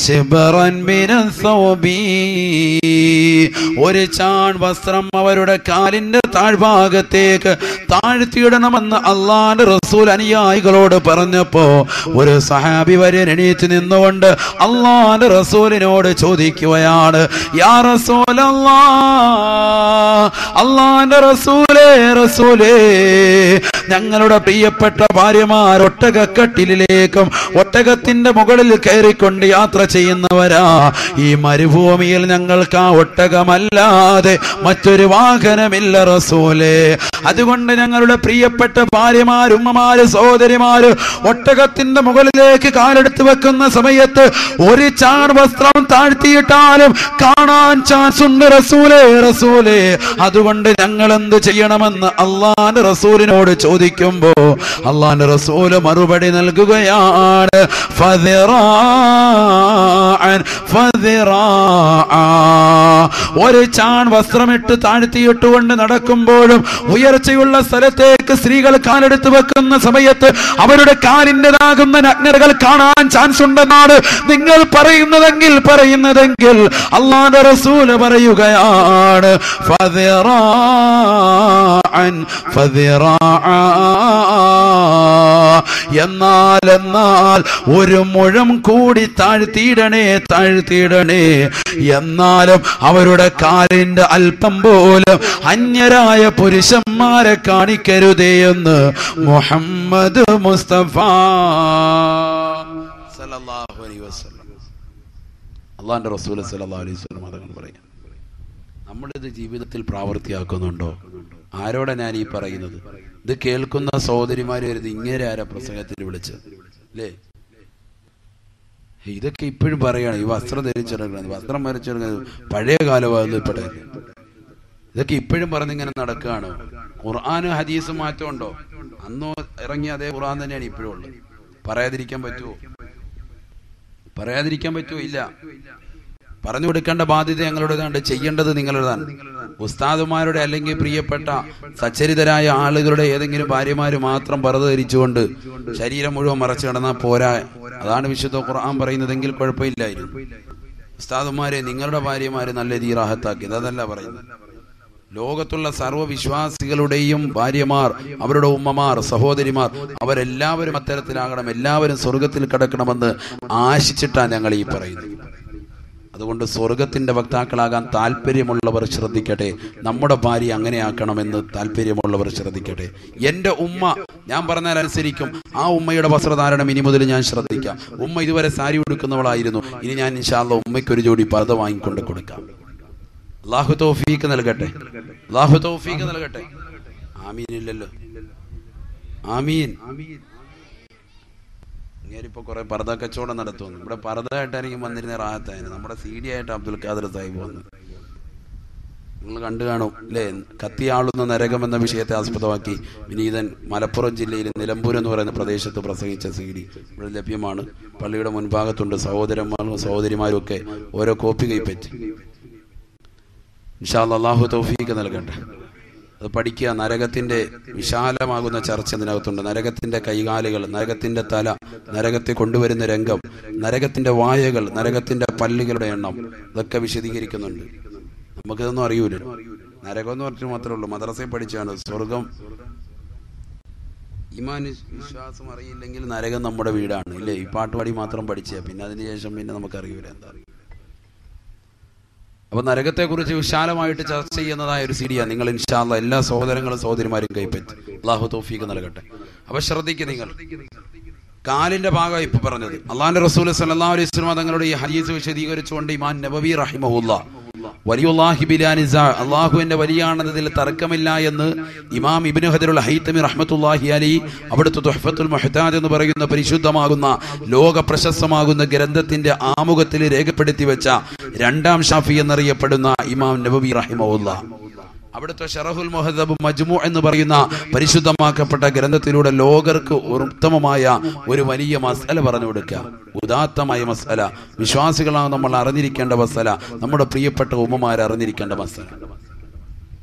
ശിബറൻ മിന സൗബി. ഒരു ചാൺ വസ്ത്രം അവരുടെ കാലിന്റെ താഴ്ഭാഗത്തേക്ക് താഴ്ത്തിയിടണമെന്ന് അല്ലാഹുവിന്റെ റസൂൽ അനുയായികളോട് പറഞ്ഞപ്പോ ഒരു സഹാബി വരെ എണീറ്റ് നിന്നുകൊണ്ട് അല്ലാഹുവിന്റെ റസൂലിനോട് ചോദിക്കുകയാണ്, യാ റസൂലല്ലാഹ്, അല്ലാഹുവിന്റെ റസൂലേ, ഞങ്ങളുടെ പ്രിയപ്പെട്ട ഭാര്യമാർ ഒട്ടകക്കട്ടിലേക്കും ഒട്ടകത്തിന്റെ മുകളിൽ കയറിക്കൊണ്ട് യാത്ര ചെയ്യുന്നവരാ. ഈ മരുഭൂമിയിൽ ഞങ്ങൾക്ക് ആ ഒട്ടകമല്ലാതെ മറ്റൊരു വാഹനമില്ല റസൂലേ. അതുകൊണ്ട് ഞങ്ങളുടെ പ്രിയപ്പെട്ട ഭാര്യമാര്, ഉമ്മമാര്, സഹോദരിമാര് ഒട്ടകത്തിന്റെ മുകളിലേക്ക് കാലെടുത്ത് വെക്കുന്ന സമയത്ത് ഒരു ചാൺ വസ്ത്രം താഴ്ത്തിയിട്ടാലും കാണാൻ ചാൻസ് ഉണ്ട് റസൂലേ. അതുകൊണ്ട് ഞങ്ങൾ എന്ത് ചെയ്യണമെന്ന് അല്ലാഹുവിന്റെ റസൂലിനോട് ചോദിക്കുമ്പോ അല്ലാഹുവിന്റെ റസൂല് മറുപടി നൽകുകയാണ്, ഒരു ചാൺ വസ്ത്രമിട്ട് താഴ്ത്തിയിട്ടുകൊണ്ട് നടക്കുമ്പോഴും ഉയർച്ചയുള്ള സ്ഥലത്തേക്ക് സ്ത്രീകൾ കാലെടുത്ത് വെക്കുന്ന സമയത്ത് അവരുടെ കാലിൻ്റെതാകുന്ന നഗ്നതകൾ കാണാൻ ചാൻസ് ഉണ്ടെന്നാണ് നിങ്ങൾ പറയുന്നതെങ്കിൽ അല്ലാഹുവിന്റെ റസൂല് പറയുകയാണ്, എന്നാൽ ഒരു മുഴം കൂടി താഴ്ത്തിയിടണേ. എന്നാലും അവരുടെ കാലിന്റെ അല്പം പോലും അന്യരായ പുരുഷന്മാരെ കാണിക്കരുതേ എന്ന് മുഹമ്മദ് മുസ്തഫ സല്ലല്ലാഹു അലൈഹി വസല്ലം. അല്ലാഹുവിന്റെ റസൂൽ സല്ലല്ലാഹു അലൈഹി വസല്ലം അതങ്ങൾ പറയാം. നമ്മളിത് ജീവിതത്തിൽ പ്രാവർത്തിയാക്കുന്നുണ്ടോ? ആരോടെ ഞാൻ ഈ പറയുന്നത്? ഇത് കേൾക്കുന്ന സഹോദരിമാര് കരുതി ഇങ്ങനെ ആരാ പ്രസംഗത്തിൽ വിളിച്ചത് അല്ലേ? ഇതൊക്കെ ഇപ്പോഴും പറയാണ്, ഈ വസ്ത്രം ധരിച്ചെടുക്കുന്നത്, വസ്ത്രം വരച്ചെടുക്കുന്നത് പഴയ കാലമാകപ്പെട്ടല്ലേ. ഇതൊക്കെ ഇപ്പോഴും പറഞ്ഞിങ്ങനെ നടക്കുകയാണ്. ഖുർആനും ഹദീസും മാറ്റമുണ്ടോ? അന്നോ ഇറങ്ങിയ അതേ ഖുർആൻ തന്നെയാണ് ഇപ്പോഴും ഉള്ളത്. പറയാതിരിക്കാൻ പറ്റുമോ? ഇല്ല. പറഞ്ഞു കൊടുക്കേണ്ട ബാധ്യത ഞങ്ങളുടേതാണ്, ചെയ്യേണ്ടത് നിങ്ങളുടേതാണ്. ഉസ്താദുമാരുടെ അല്ലെങ്കിൽ പ്രിയപ്പെട്ട സച്ചരിതരായ ആളുകളുടെ ഏതെങ്കിലും ഭാര്യമാര് മാത്രം പർദ്ദ ധരിച്ചുകൊണ്ട് ശരീരം മുഴുവൻ മറച്ചു കിടന്നാൽ പോരാ. അതാണ് വിശുദ്ധ ഖുർആൻ പറയുന്നതെങ്കിൽ കുഴപ്പമില്ലായിരുന്നു. ഉസ്താദുമാരെ, നിങ്ങളുടെ ഭാര്യമാര് നല്ല രീതി റാഹത്താക്കിയത് അതല്ല പറയുന്നത്. ലോകത്തുള്ള സർവ്വവിശ്വാസികളുടെയും ഭാര്യമാർ, അവരുടെ ഉമ്മമാർ, സഹോദരിമാർ, അവരെല്ലാവരും അത്തരത്തിലാകണം, എല്ലാവരും സ്വർഗത്തിൽ കിടക്കണമെന്ന് ആശിച്ചിട്ടാണ് ഞങ്ങൾ ഈ പറയുന്നത്. അതുകൊണ്ട് സ്വർഗത്തിന്റെ വക്താക്കളാകാൻ താല്പര്യമുള്ളവർ ശ്രദ്ധിക്കട്ടെ. നമ്മുടെ ഭാര്യ അങ്ങനെയാക്കണമെന്ന് താല്പര്യമുള്ളവർ ശ്രദ്ധിക്കട്ടെ. എന്റെ ഉമ്മ ഞാൻ പറഞ്ഞാൽ അനുസരിക്കും. ആ ഉമ്മയുടെ വസ്ത്രധാരണം ഇനി മുതൽ ഞാൻ ശ്രദ്ധിക്കാം. ഉമ്മ ഇതുവരെ സാരി ഉടുക്കുന്നവളായിരുന്നു, ഇനി ഞാൻ ഇൻഷാ അല്ലാഹ് ഉമ്മയ്ക്കൊരു ജോഡി പർദ്ദ വാങ്ങിക്കൊണ്ട് കൊടുക്കാം. അല്ലാഹു തൗഫീഖ് നൽകട്ടെ. ആമീൻ. ഇല്ലല്ലോ, ആമീൻ. ഇങ്ങേരിപ്പോ കുറെ പർദ്ദ കച്ചവടം നടത്തുന്നു. ഇവിടെ പർദ്ദ ആയിട്ടായിരിക്കും വന്നിരുന്ന റാഹത്തായിരുന്നു. നമ്മുടെ CD ആയിട്ട് അബ്ദുൽ ഖാദർ സാഹിബ് വന്നു. നിങ്ങൾ കണ്ടു കാണും അല്ലേ? കത്തിയാളുന്ന നരകം എന്ന വിഷയത്തെ ആസ്പദമാക്കി വിനീതൻ മലപ്പുറം ജില്ലയിൽ നിലമ്പൂർ എന്ന് പറയുന്ന പ്രദേശത്ത് പ്രസംഗിച്ച CD ഇവിടെ ലഭ്യമാണ്. പള്ളിയുടെ മുൻഭാഗത്തുണ്ട്. സഹോദരന്മാരും സഹോദരിമാരും ഒക്കെ ഓരോ കോപ്പി കൈപ്പറ്റി. ഇൻഷാ അല്ലാഹ് അല്ലാഹു തൗഫീഖ് നൽകട്ടെ. അത് പഠിക്കുക. നരകത്തിന്റെ വിശാലമാകുന്ന ചർച്ച ഇതിനകത്തുണ്ട്. നരകത്തിന്റെ കൈകാലുകൾ, നരകത്തിന്റെ തല, നരകത്തെ കൊണ്ടുവരുന്ന രംഗം, നരകത്തിന്റെ വായകൾ, നരകത്തിന്റെ പല്ലുകളുടെ എണ്ണം, ഇതൊക്കെ വിശദീകരിക്കുന്നുണ്ട്. നമുക്കിതൊന്നും അറിയൂലല്ലോ. നരകം എന്ന് പറഞ്ഞിട്ട് മാത്രമേ ഉള്ളൂ, മദ്രസയിൽ പഠിച്ചാണ് സ്വർഗം. ഈമാൻ വിശ്വാസം അറിയില്ലെങ്കിൽ നരകം നമ്മുടെ വീടാണ് ഇല്ലേ? ഈ പാട്ടുപാടി മാത്രം പഠിച്ചാൽ പിന്നെ അതിനുശേഷം പിന്നെ നമുക്കറിയൂല എന്താ. അപ്പൊ നരകത്തെക്കുറിച്ച് വിശാലമായിട്ട് ചർച്ച ചെയ്യുന്നതായ ഒരു സീഡിയാണ്. നിങ്ങൾ ഇൻഷാ അല്ലാഹ് എല്ലാ സഹോദരങ്ങളും സഹോദരിമാരും കൈപ്പറ്റും. അല്ലാഹു തൗഫീഖ് നൽകട്ടെ. അപ്പൊ ശ്രദ്ധിക്കുക, നിങ്ങൾ കാലിന്റെ ഭാഗം ഇപ്പൊ പറഞ്ഞത്. അള്ളാഹുവിന്റെ റസൂൽ സല്ലല്ലാഹു അലൈഹി വസല്ലം തങ്ങളുടെ ഈ ഹദീസ് വിശദീകരിച്ചുകൊണ്ട് ഇമാം നബവി റഹിമഹുല്ലാഹ് വലിയുല്ലാഹി ബിലാ നിസാ, അള്ളാഹുവിന്റെ വലിയാണെന്നതിൽ തർക്കമില്ല എന്ന് ഇമാം ഇബ്നു ഹജറുൽ ഹൈതമി റഹ്മത്തുള്ളാഹി അലൈഹി അവിടുത്തെ തുഹ്ഫത്തുൽ മുഹ്താജ് എന്ന് പറയുന്ന പരിശുദ്ധമാകുന്ന ലോക പ്രശസ്തമാകുന്ന ഗ്രന്ഥത്തിന്റെ ആമുഖത്തിൽ രേഖപ്പെടുത്തി വെച്ച രണ്ടാം ഷാഫി എന്നറിയപ്പെടുന്ന ഇമാം നബവി റഹിമഹുല്ലാഹ് അവിടുത്തെ ശറഹുൽ മുഹദ്ദബ് മജ്മൂ എന്ന് പറയുന്ന പരിശുദ്ധമാക്കപ്പെട്ട ഗ്രന്ഥത്തിലൂടെ ലോകർക്ക് ഉത്തമമായ ഒരു വലിയ മസ്അല പറഞ്ഞു കൊടുക്കുക. ഉദാത്തമായ മസ്അല, വിശ്വാസികളാണ് നമ്മൾ അറിഞ്ഞിരിക്കേണ്ട മസ്അല, നമ്മുടെ പ്രിയപ്പെട്ട ഉമ്മമാർ അറിഞ്ഞിരിക്കേണ്ട മസ്അല.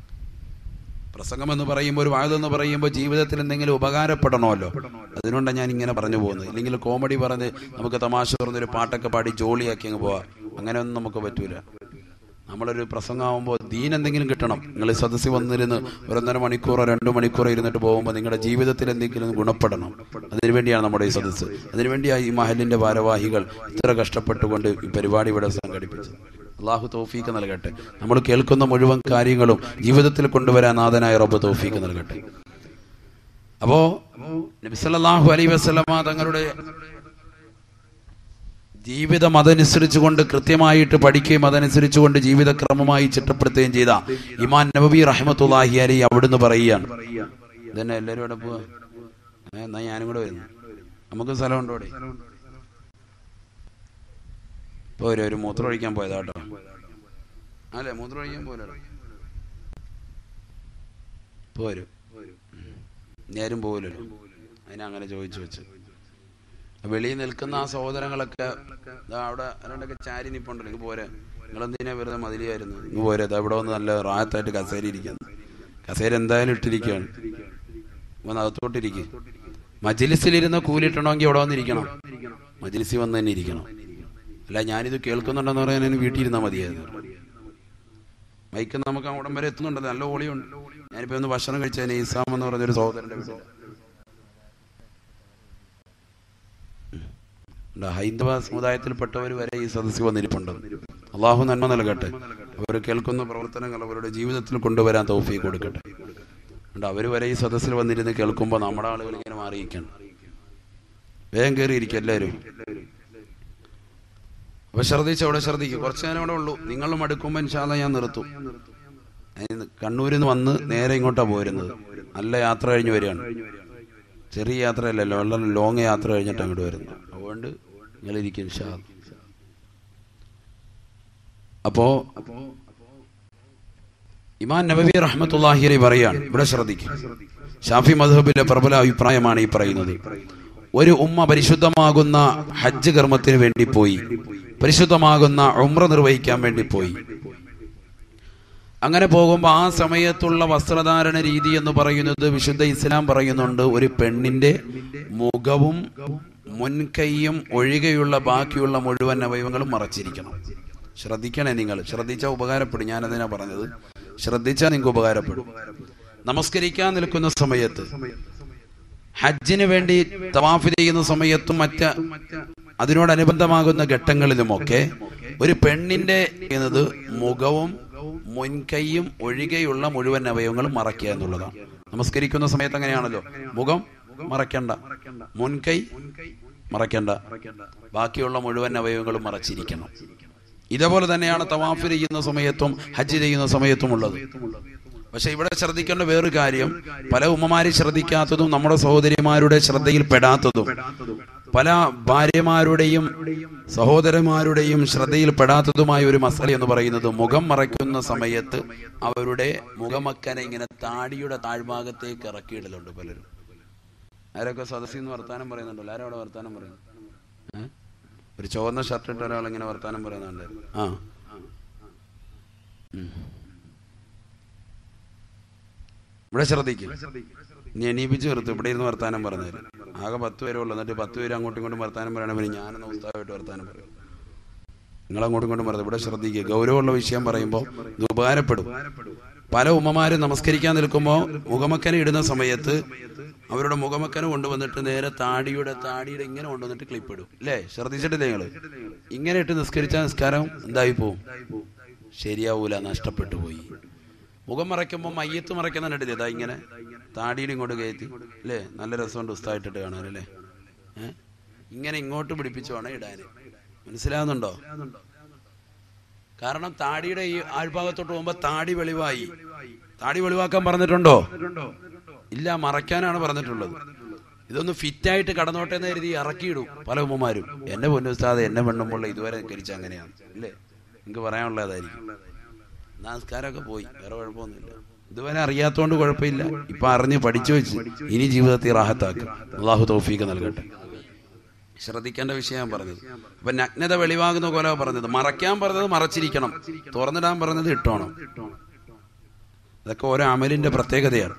പ്രസംഗം എന്ന് പറയുമ്പോൾ, ഒരു വാഴ എന്ന് പറയുമ്പോൾ ജീവിതത്തിൽ എന്തെങ്കിലും ഉപകാരപ്പെടണമല്ലോ. അതിനുകൊണ്ടാണ് ഞാൻ ഇങ്ങനെ പറഞ്ഞു പോകുന്നത്. ഇല്ലെങ്കിൽ കോമഡി പറഞ്ഞ് നമുക്ക് തമാശ പറഞ്ഞൊരു പാട്ടൊക്കെ പാടി ജോളിയാക്കി അങ്ങ് പോവാം. അങ്ങനെയൊന്നും നമുക്ക് പറ്റൂല. നമ്മളൊരു പ്രസംഗമാകുമ്പോൾ ദീൻ എന്തെങ്കിലും കിട്ടണം. നിങ്ങൾ സദസ്സിൽ വന്നിരുന്ന് 1.5 മണിക്കൂറോ 2 മണിക്കൂറോ ഇരുന്നിട്ട് പോകുമ്പോൾ നിങ്ങളുടെ ജീവിതത്തിൽ എന്തെങ്കിലും ഗുണപ്പെടണം. അതിനുവേണ്ടിയാണ് നമ്മുടെ ഈ സദസ്സ്. അതിനുവേണ്ടിയാണ് ഈ മഹലിന്റെ ഭാരവാഹികൾ ഇത്ര കഷ്ടപ്പെട്ടുകൊണ്ട് ഈ പരിപാടി ഇവിടെ സംഘടിപ്പിച്ചത്. അള്ളാഹു തൗഫീഖ് നൽകട്ടെ. നമ്മൾ കേൾക്കുന്ന മുഴുവൻ കാര്യങ്ങളും ജീവിതത്തിൽ കൊണ്ടുവരാൻ നാഥനായ റബ്ബ് തൗഫീഖ് നൽകട്ടെ. അപ്പോ നബി സല്ലല്ലാഹു അലൈഹി വസല്ലമ തങ്ങളുടെ ജീവിതം അതനുസരിച്ചുകൊണ്ട് കൃത്യമായിട്ട് പഠിക്കുകയും അതനുസരിച്ചുകൊണ്ട് ജീവിതക്രമമായി ചിട്ടപ്പെടുത്തുകയും ചെയ്ത ഇമാം നബവി റഹ്മത്തുള്ളാഹി അലൈഹി അവിടുന്ന് പറയുകയാണ്. ഇതന്നെ എല്ലാവരും ഇവിടെ പോവാ. എന്നാ ഞാനും കൂടെ വരുന്നു. നമുക്ക് സ്ഥലമുണ്ടോ ഇവിടെ? പോരെ, ഒരു മൂത്രം ഒഴിക്കാൻ പോയതാ കേട്ടോ. അല്ലേ, മൂത്രം ഒഴിക്കാൻ പോലോ. പോരും, നേരും പോലല്ലോ. അതിനങ്ങനെ ചോദിച്ചു വെച്ച് വെളിയിൽ നിൽക്കുന്ന ആ സഹോദരങ്ങളൊക്കെ അവിടെ രണ്ടൊക്കെ ചാരി നിപ്പുണ്ടല്ലോ. ഇങ്ങ് പോരെ, നിങ്ങളെന്തിനാ വെറുതെ മതിലിയായിരുന്നു, ഇങ്ങ് പോരെ. ഇവിടെ വന്ന് നല്ല റാഹത്തായിട്ട് കസേര ഇരിക്കുന്നു. കസേര എന്തായാലും ഇട്ടിരിക്കുകയാണ്. വന്ന് അകത്തോട്ടിരിക്കും. മജ്ലിസിലിരുന്ന് കൂലിട്ടണമെങ്കിൽ ഇവിടെ വന്നിരിക്കണം. മജ്ലിസിൽ വന്ന് തന്നെ ഇരിക്കണം. അല്ല ഞാനിത് കേൾക്കുന്നുണ്ടെന്ന് പറയാൻ ഞാൻ വീട്ടിൽ ഇരുന്നാൽ മതിയായിരുന്നു. മൈക്ക് നമുക്ക് അവിടം വരെ എത്തുന്നുണ്ടല്ലോ, നല്ല ഓളിയുണ്ട്. ഞാനിപ്പോ ഒന്ന് ഭക്ഷണം കഴിച്ചതിന് ഇസാം എന്ന് പറഞ്ഞൊരു സഹോദരന്റെ വീട്ടിൽ ഹൈന്ദവ സമുദായത്തിൽപ്പെട്ടവർ വരെ ഈ സദസ്സിൽ വന്നിരിപ്പുണ്ട്. അള്ളാഹു നന്മ നൽകട്ടെ. അവർ കേൾക്കുന്ന പ്രവർത്തനങ്ങൾ അവരുടെ ജീവിതത്തിൽ കൊണ്ടുവരാൻ തൗഫീഖ് കൊടുക്കട്ടെ. അവർ വരെ ഈ സദസ്സിൽ വന്നിരുന്ന് കേൾക്കുമ്പോൾ നമ്മുടെ ആളുകൾ ഇങ്ങനെ മാറിയിരിക്കണം. വേഗം കയറിയിരിക്കും എല്ലാവരും. അപ്പൊ അവിടെ ശ്രദ്ധിക്കും. കുറച്ചു നേരം ഇവിടെ ഉള്ളൂ. നിങ്ങളും അടുക്കുമ്പോൾ ഇൻഷാ അല്ലാഹ് ഞാൻ നിർത്തും. കണ്ണൂരിൽ നിന്ന് വന്ന് നേരെ ഇങ്ങോട്ടാണ് പോരുന്നത്. നല്ല യാത്ര കഴിഞ്ഞ് വരികയാണ്. ചെറിയ യാത്രയല്ലല്ലോ, വളരെ ലോങ് യാത്ര കഴിഞ്ഞിട്ട് അങ്ങോട്ട് വരുന്നത്. അതുകൊണ്ട് നിങ്ങളിരിക്കും ഇൻഷാ അല്ലാഹ്. അപ്പോ ഇമാം നബവി റഹ്മത്തുള്ളാഹി അലൈഹി പറയാണ്, ഇവിടെ ശ്രദ്ധിക്കും. ഷാഫി മദ്ഹബിലെ പ്രബല അഭിപ്രായമാണ് ഈ പറയുന്നത്. ഒരു ഉമ്മ പരിശുദ്ധമാകുന്ന ഹജ്ജ് കർമ്മത്തിന് വേണ്ടി പോയി, പരിശുദ്ധമാകുന്ന ഉംറ നിർവഹിക്കാൻ വേണ്ടി പോയി. അങ്ങനെ പോകുമ്പോൾ ആ സമയത്തുള്ള വസ്ത്രധാരണ രീതി എന്ന് പറയുന്നത് വിശുദ്ധ ഇസ്ലാം പറയുന്നുണ്ട്, ഒരു പെണ്ണിന്റെ മുഖവും മുൻകൈയും ഒഴികെയുള്ള ബാക്കിയുള്ള മുഴുവൻ അവയവങ്ങളും മറച്ചിരിക്കണം. ശ്രദ്ധിക്കണേ, നിങ്ങൾ ശ്രദ്ധിച്ചാൽ ഉപകാരപ്പെടും. ഞാനതിനാ പറഞ്ഞത്, ശ്രദ്ധിച്ചാൽ നിങ്ങൾക്ക് ഉപകാരപ്പെടും. നമസ്കരിക്കാൻ നിൽക്കുന്ന സമയത്ത്, ഹജ്ജിന് വേണ്ടി തവാഫ് ചെയ്യുന്ന സമയത്തും മറ്റ് അതിനോടനുബന്ധമാകുന്ന ഘട്ടങ്ങളിലുമൊക്കെ ഒരു പെണ്ണിന്റെ എന്നത് മുഖവും മുൻകൈയും ഒഴികെയുള്ള മുഴുവൻ അവയവങ്ങളും മറയ്ക്കുക എന്നുള്ളതാണ്. നമസ്കരിക്കുന്ന സമയത്ത് അങ്ങനെയാണല്ലോ, മുഖം മറയ്ക്കണ്ട, മുൻകൈ മറയ്ക്കണ്ട, ബാക്കിയുള്ള മുഴുവൻ അവയവങ്ങളും മറച്ചിരിക്കണം. ഇതേപോലെ തന്നെയാണ് തവാഫ് ചെയ്യുന്ന സമയത്തും ഹജ്ജ് ചെയ്യുന്ന സമയത്തും ഉള്ളത്. പക്ഷെ ഇവിടെ ശ്രദ്ധിക്കേണ്ട വേറൊരു കാര്യം, പല ഉമ്മമാരും ശ്രദ്ധിക്കാത്തതും നമ്മുടെ സഹോദരിമാരുടെ ശ്രദ്ധയിൽപ്പെടാത്തതും പല ഭാര്യമാരുടെയും സഹോദരന്മാരുടെയും ശ്രദ്ധയിൽപ്പെടാത്തതുമായ ഒരു മസല എന്ന് പറയുന്നത്, മുഖം മറയ്ക്കുന്ന സമയത്ത് അവരുടെ മുഖമക്കനെ ഇങ്ങനെ താടിയുടെ താഴ്ഭാഗത്തേക്ക് ഇറക്കിയിടലുണ്ട് പലരും. ആരൊക്കെ സദസ്സിൽ നിന്ന് വർത്താനം പറയുന്നുണ്ടല്ലോ. ആരവിടെ വർത്താനം പറയുന്നു? ഒരു ചുവന്ന ഷർട്ട് ഇട്ട ഒരാൾ ഇങ്ങനെ വർത്താനം പറയുന്നുണ്ടായിരുന്നു. ഇവിടെ ശ്രദ്ധിക്കും. ഇനി എണീപ്പിച്ച് നിർത്തും. ഇവിടെ ഇരുന്ന് വർത്താനം പറഞ്ഞാൽ ആകെ 10 പേരേ ഉള്ളൂ. എന്നിട്ട് 10 പേര് അങ്ങോട്ടും ഇങ്ങോട്ടും വർത്താനം പറയണമെങ്കിൽ ഞാനെന്ന ഉസ്താദായിട്ട് വർത്താനം പറയും. നിങ്ങളങ്ങോട്ടും ഇങ്ങോട്ടും പറഞ്ഞത് ഇവിടെ ശ്രദ്ധിക്കുക. ഗൗരവമുള്ള വിഷയം പറയുമ്പോൾ ഇത് ഉപകാരപ്പെടും. പല ഉമ്മമാരും നമസ്കരിക്കാൻ നിൽക്കുമ്പോൾ മുഖമക്കന ഇടുന്ന സമയത്ത് അവരുടെ മുഖമക്കന കൊണ്ടുവന്നിട്ട് നേരെ താടിയുടെ ഇങ്ങനെ കൊണ്ടുവന്നിട്ട് ക്ലിപ്പ് ഇടും. അല്ലേ? ശ്രദ്ധിച്ചിട്ടില്ലേ നിങ്ങൾ? ഇങ്ങനെ ഇട്ട് നിസ്കരിച്ച നിസ്കാരം എന്തായി പോവും? ശരിയാവൂല, നഷ്ടപ്പെട്ടു പോയി. മുഖം മറയ്ക്കുമ്പോൾ മയ്യത്ത് മറയ്ക്കുന്ന കണ്ടില്ലേ? ഇതാ ഇങ്ങനെ താടിയുടെ ഇങ്ങോട്ട് കയറ്റി, അല്ലേ? നല്ല രസമുണ്ട് ഉസ്തായിട്ടിട്ട് കാണാനല്ലേ. ഇങ്ങനെ ഇങ്ങോട്ട് പിടിപ്പിച്ചു വേണം ഇടാൻ. മനസ്സിലാവുന്നുണ്ടോ? കാരണം താടിയുടെ ഈ ആഴ്ഭാഗത്തോട്ട് പോകുമ്പോ താടി വെളിവായി. താടി വെളിവാക്കാൻ പറഞ്ഞിട്ടുണ്ടോ? ഇല്ല, മറയ്ക്കാനാണ് പറഞ്ഞിട്ടുള്ളത്. ഇതൊന്ന് ഫിറ്റായിട്ട് കടന്നോട്ടെ എന്ന് കരുതി ഇറക്കിയിടും പല ഉമ്മമാരും. എന്നെ പൊന്നുസ്താദ് എന്നെ പെണ്ണുമ്പോൾ ഇതുവരെ കരിച്ച അങ്ങനെയാണ്, അല്ലേ? എനിക്ക് പറയാനുള്ളതായിരിക്കും. നമസ്കാരമൊക്കെ പോയി, വേറെ കുഴപ്പമൊന്നുമില്ല. ഇതുവരെ അറിയാത്തോണ്ട് കുഴപ്പമില്ല. ഇപ്പൊ അറിഞ്ഞ് പഠിച്ചു വെച്ച് ഇനി ജീവിതത്തിൽ റാഹത്താക്കും. അള്ളാഹു തൗഫീഖ് നൽകട്ടെ. ശ്രദ്ധിക്കേണ്ട വിഷയം ഞാൻ പറഞ്ഞത്. അപ്പൊ നഗ്നത വെളിവാകുന്ന പോലെ പറഞ്ഞത്. മറയ്ക്കാൻ പറഞ്ഞത് മറച്ചിരിക്കണം, തുറന്നിടാൻ പറഞ്ഞത് ഇട്ടോണം. അതൊക്കെ ഓരോ അമലിന്റെ പ്രത്യേകതയാണ്.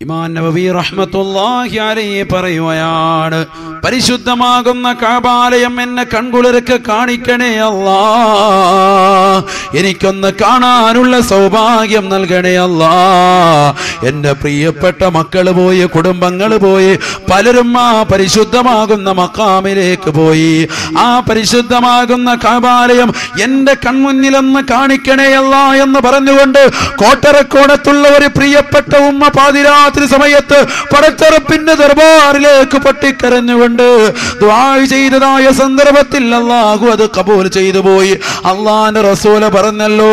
ഇമാം നവവി റഹ്മത്തുള്ളാഹി അലൈഹി പറയുകയാണ്, പരിശുദ്ധമാകുന്ന കഅബാലയം എന്നെ കൺകുളിർക്ക് കാണിക്കണേ അല്ലാ, എനിക്കൊന്ന് കാണാനുള്ള സൗഭാഗ്യം നൽകണേ അല്ലാ. എന്റെ പ്രിയപ്പെട്ട മക്കള് പോയി, കുടുംബങ്ങള് പോയി, പലരും ആ പരിശുദ്ധമാകുന്ന മഖാമിലേക്ക് പോയി. ആ പരിശുദ്ധമാകുന്ന കഅബാലയം എന്റെ കൺമുന്നിലൊന്ന് കാണിക്കണേ അല്ലാ എന്ന് പറഞ്ഞുകൊണ്ട് കോട്ടരക്കോണത്തുള്ള ഒരു പ്രിയപ്പെട്ട ഉമ്മ പാതിരാത്രി സമയത്ത് പടച്ചറപ്പിന്റെ ദർബാറിലേക്ക് പൊട്ടിക്കരഞ്ഞുകൊണ്ട് ദുആ ചെയ്തതായ സന്ദർഭത്തിൽ അല്ലാഹു അത് കബൂൽ ചെയ്തു പോയി. അല്ലാഹുവിന്റെ റസൂല് പറഞ്ഞല്ലോ,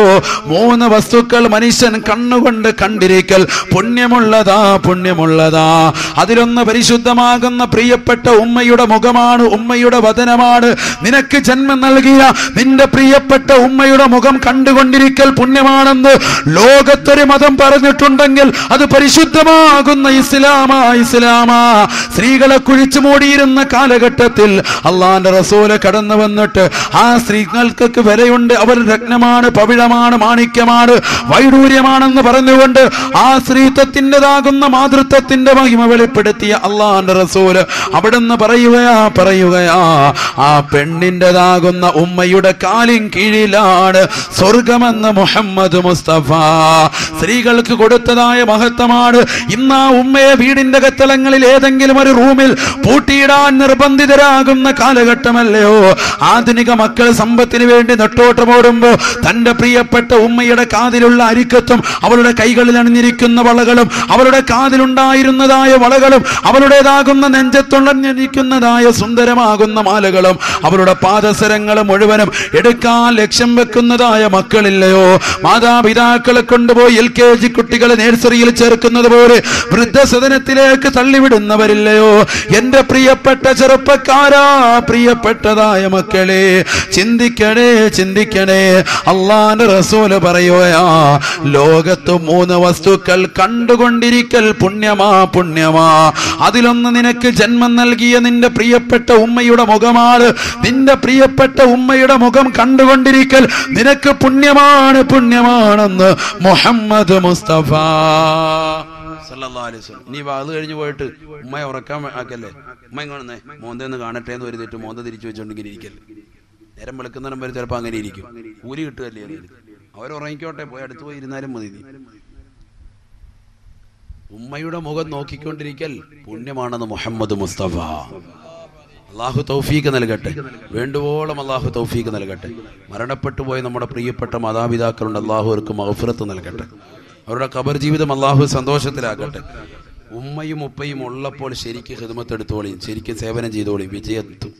3 വസ്തുക്കൾ മനുഷ്യൻ കണ്ണുകൊണ്ട് കണ്ടിരിക്കൽ പുണ്യമുള്ളതാ, പുണ്യമുള്ളതാ. അതിലൊന്ന് പരിശുദ്ധമാകുന്ന പ്രിയപ്പെട്ട ഉമ്മയുടെ മുഖമാണ്, ഉമ്മയുടെ വദനമാണ്. നിനക്ക് ജന്മം നൽകിയ നിന്റെ പ്രിയപ്പെട്ട ഉമ്മയുടെ മുഖം കണ്ടുകൊണ്ടിരിക്കൽ പുണ്യമാണെന്ന് ലോകത്തൊരു മതം പറഞ്ഞിട്ടുണ്ടെങ്കിൽ അത് പരിശുദ്ധമാകുന്ന ഇസ്ലാമാ. സ്ത്രീകളെ കുഴിച്ചു മൂടിയിരുന്ന കാലഘട്ടത്തിൽ അള്ളാന്റെ റസൂല് കടന്നു വന്നിട്ട് ആ സ്ത്രീകൾക്ക് വിലയുണ്ട്, അവർ രത്നമാണ്, പവിഴമാണ്, മാണിക്യമാണ്, വൈഡൂര്യമാണെന്ന് പറഞ്ഞുകൊണ്ട് ആ സ്ത്രീത്വത്തിൻ്റെതാകുന്ന മാതൃത്വത്തിന്റെ മഹിമ വെളിപ്പെടുത്തിയ അള്ളാന്റെ റസൂല് അവിടുന്ന് പറയുകയാ ആ പെണ്ണിൻ്റെതാകുന്ന ഉമ്മയുടെ കാലിൻ കീഴിലാണ് സ്വർഗമെന്ന് മുഹമ്മദ് മുസ്തഫ. സ്ത്രീകൾക്ക് കൊടുത്തതായ മഹത്വമാണ്. ഇന്ന് ആ ഉമ്മയെ വീടിന്റെ കത്തളങ്ങളിൽ ഏതെങ്കിലും ഒരു റൂമിൽ പൂട്ടിയിടാൻ നിർബന്ധിതരാകുന്ന കാലഘട്ടമല്ലയോ? ആധുനിക മക്കൾ സമ്പത്തിന് വേണ്ടി നെട്ടോട്ടമോടുമ്പോ തന്റെ പ്രിയപ്പെട്ട ഉമ്മയുടെ കാതിലുള്ള അരിക്കത്തും അവളുടെ കൈകളിൽ അണിഞ്ഞിരിക്കുന്ന വളകളും അവളുടെ കാതിലുണ്ടായിരുന്നതായ വളകളും അവളുടേതാകുന്ന നെഞ്ചത്തുള്ളഞ്ഞിരിക്കുന്നതായ സുന്ദരമാകുന്ന മാലകളും അവളുടെ പാദസരങ്ങളും മുഴുവനും എടുക്കാൻ ലക്ഷ്യം വെക്കുന്നതായ മക്കളില്ലയോ? മാതാപിതാക്കളെ കൊണ്ടുപോയി LKG കുട്ടികളെ നേഴ്സറിയിൽ ചേർക്കുന്നത് പോലെ വൃദ്ധസദനത്തിലേക്ക് തള്ളിവിടുന്നവരില്ലയോ? എന്റെ പ്രിയപ്പെട്ട ചെറുപ്പക്കാരാ, പ്രിയപ്പെട്ടതായ മക്കളെ, ചിന്തിക്കണേ, ചിന്തിക്കണേ. അള്ളാന്റെ റസൂല് പറയുകയാ, ലോകത്ത് 3 വസ്തുക്കൾ കണ്ടുകൊണ്ടിരിക്കൽ പുണ്യമാ, പുണ്യമാ. അതിലൊന്ന് നിനക്ക് ജന്മം നൽകിയ നിന്റെ പ്രിയപ്പെട്ട ഉമ്മയുടെ മുഖമാണ്. നിന്റെ പ്രിയപ്പെട്ട ഉമ്മയുടെ മുഖം കണ്ടുകൊണ്ടിരിക്കൽ നിനക്ക് പുണ്യമാണ്, പുണ്യമാണെന്ന് മുഹമ്മദ് മുസ്തഫ സല്ലല്ലാഹു അലൈഹി വസല്ലം. നീ വാത് കഴിഞ്ഞ് പോയിട്ട് ഉമ്മയെ ഉറക്കാൻ ആക്കല്ലേ, ഉമ്മ ഇങ്ങനെ മോന്തേന്ന് കാണട്ടെ എന്ന് വരുത്തിട്ട് മോന്ത തിരിച്ചു വെച്ചോണ്ടെങ്കിൽ ഇരിക്കല്ലേ. നേരം വെളുക്കുന്നതിനും വരെ ചിലപ്പോൾ അങ്ങനെ ഇരിക്കും. കൂലി കിട്ടുകയല്ലേ? അവരുറങ്ങിക്കോട്ടെ, പോയി അടുത്ത് പോയി ഇരുന്നാലും മതി. ഉമ്മയുടെ മുഖം നോക്കിക്കൊണ്ടിരിക്കൽ പുണ്യമാണെന്ന് മുഹമ്മദ് മുസ്തഫ. അള്ളാഹു തൗഫീഖ് നൽകട്ടെ, വേണ്ടുവോളം അള്ളാഹു തൗഫീഖ് നൽകട്ടെ. മരണപ്പെട്ടു പോയ നമ്മുടെ പ്രിയപ്പെട്ട മാതാപിതാക്കളുണ്ട്, അള്ളാഹു അവർക്ക് മഗ്ഫിറത്ത് നൽകട്ടെ. അവരുടെ ഖബർ ജീവിതം അള്ളാഹു സന്തോഷത്തിലാക്കട്ടെ. ഉമ്മയും ഉപ്പയും ഉള്ളപ്പോൾ ശരിക്കും ഖിദ്മത്ത് എടുത്തോളിയും, ശരിക്കും സേവനം ചെയ്തോളിയും, വിജയത്തും.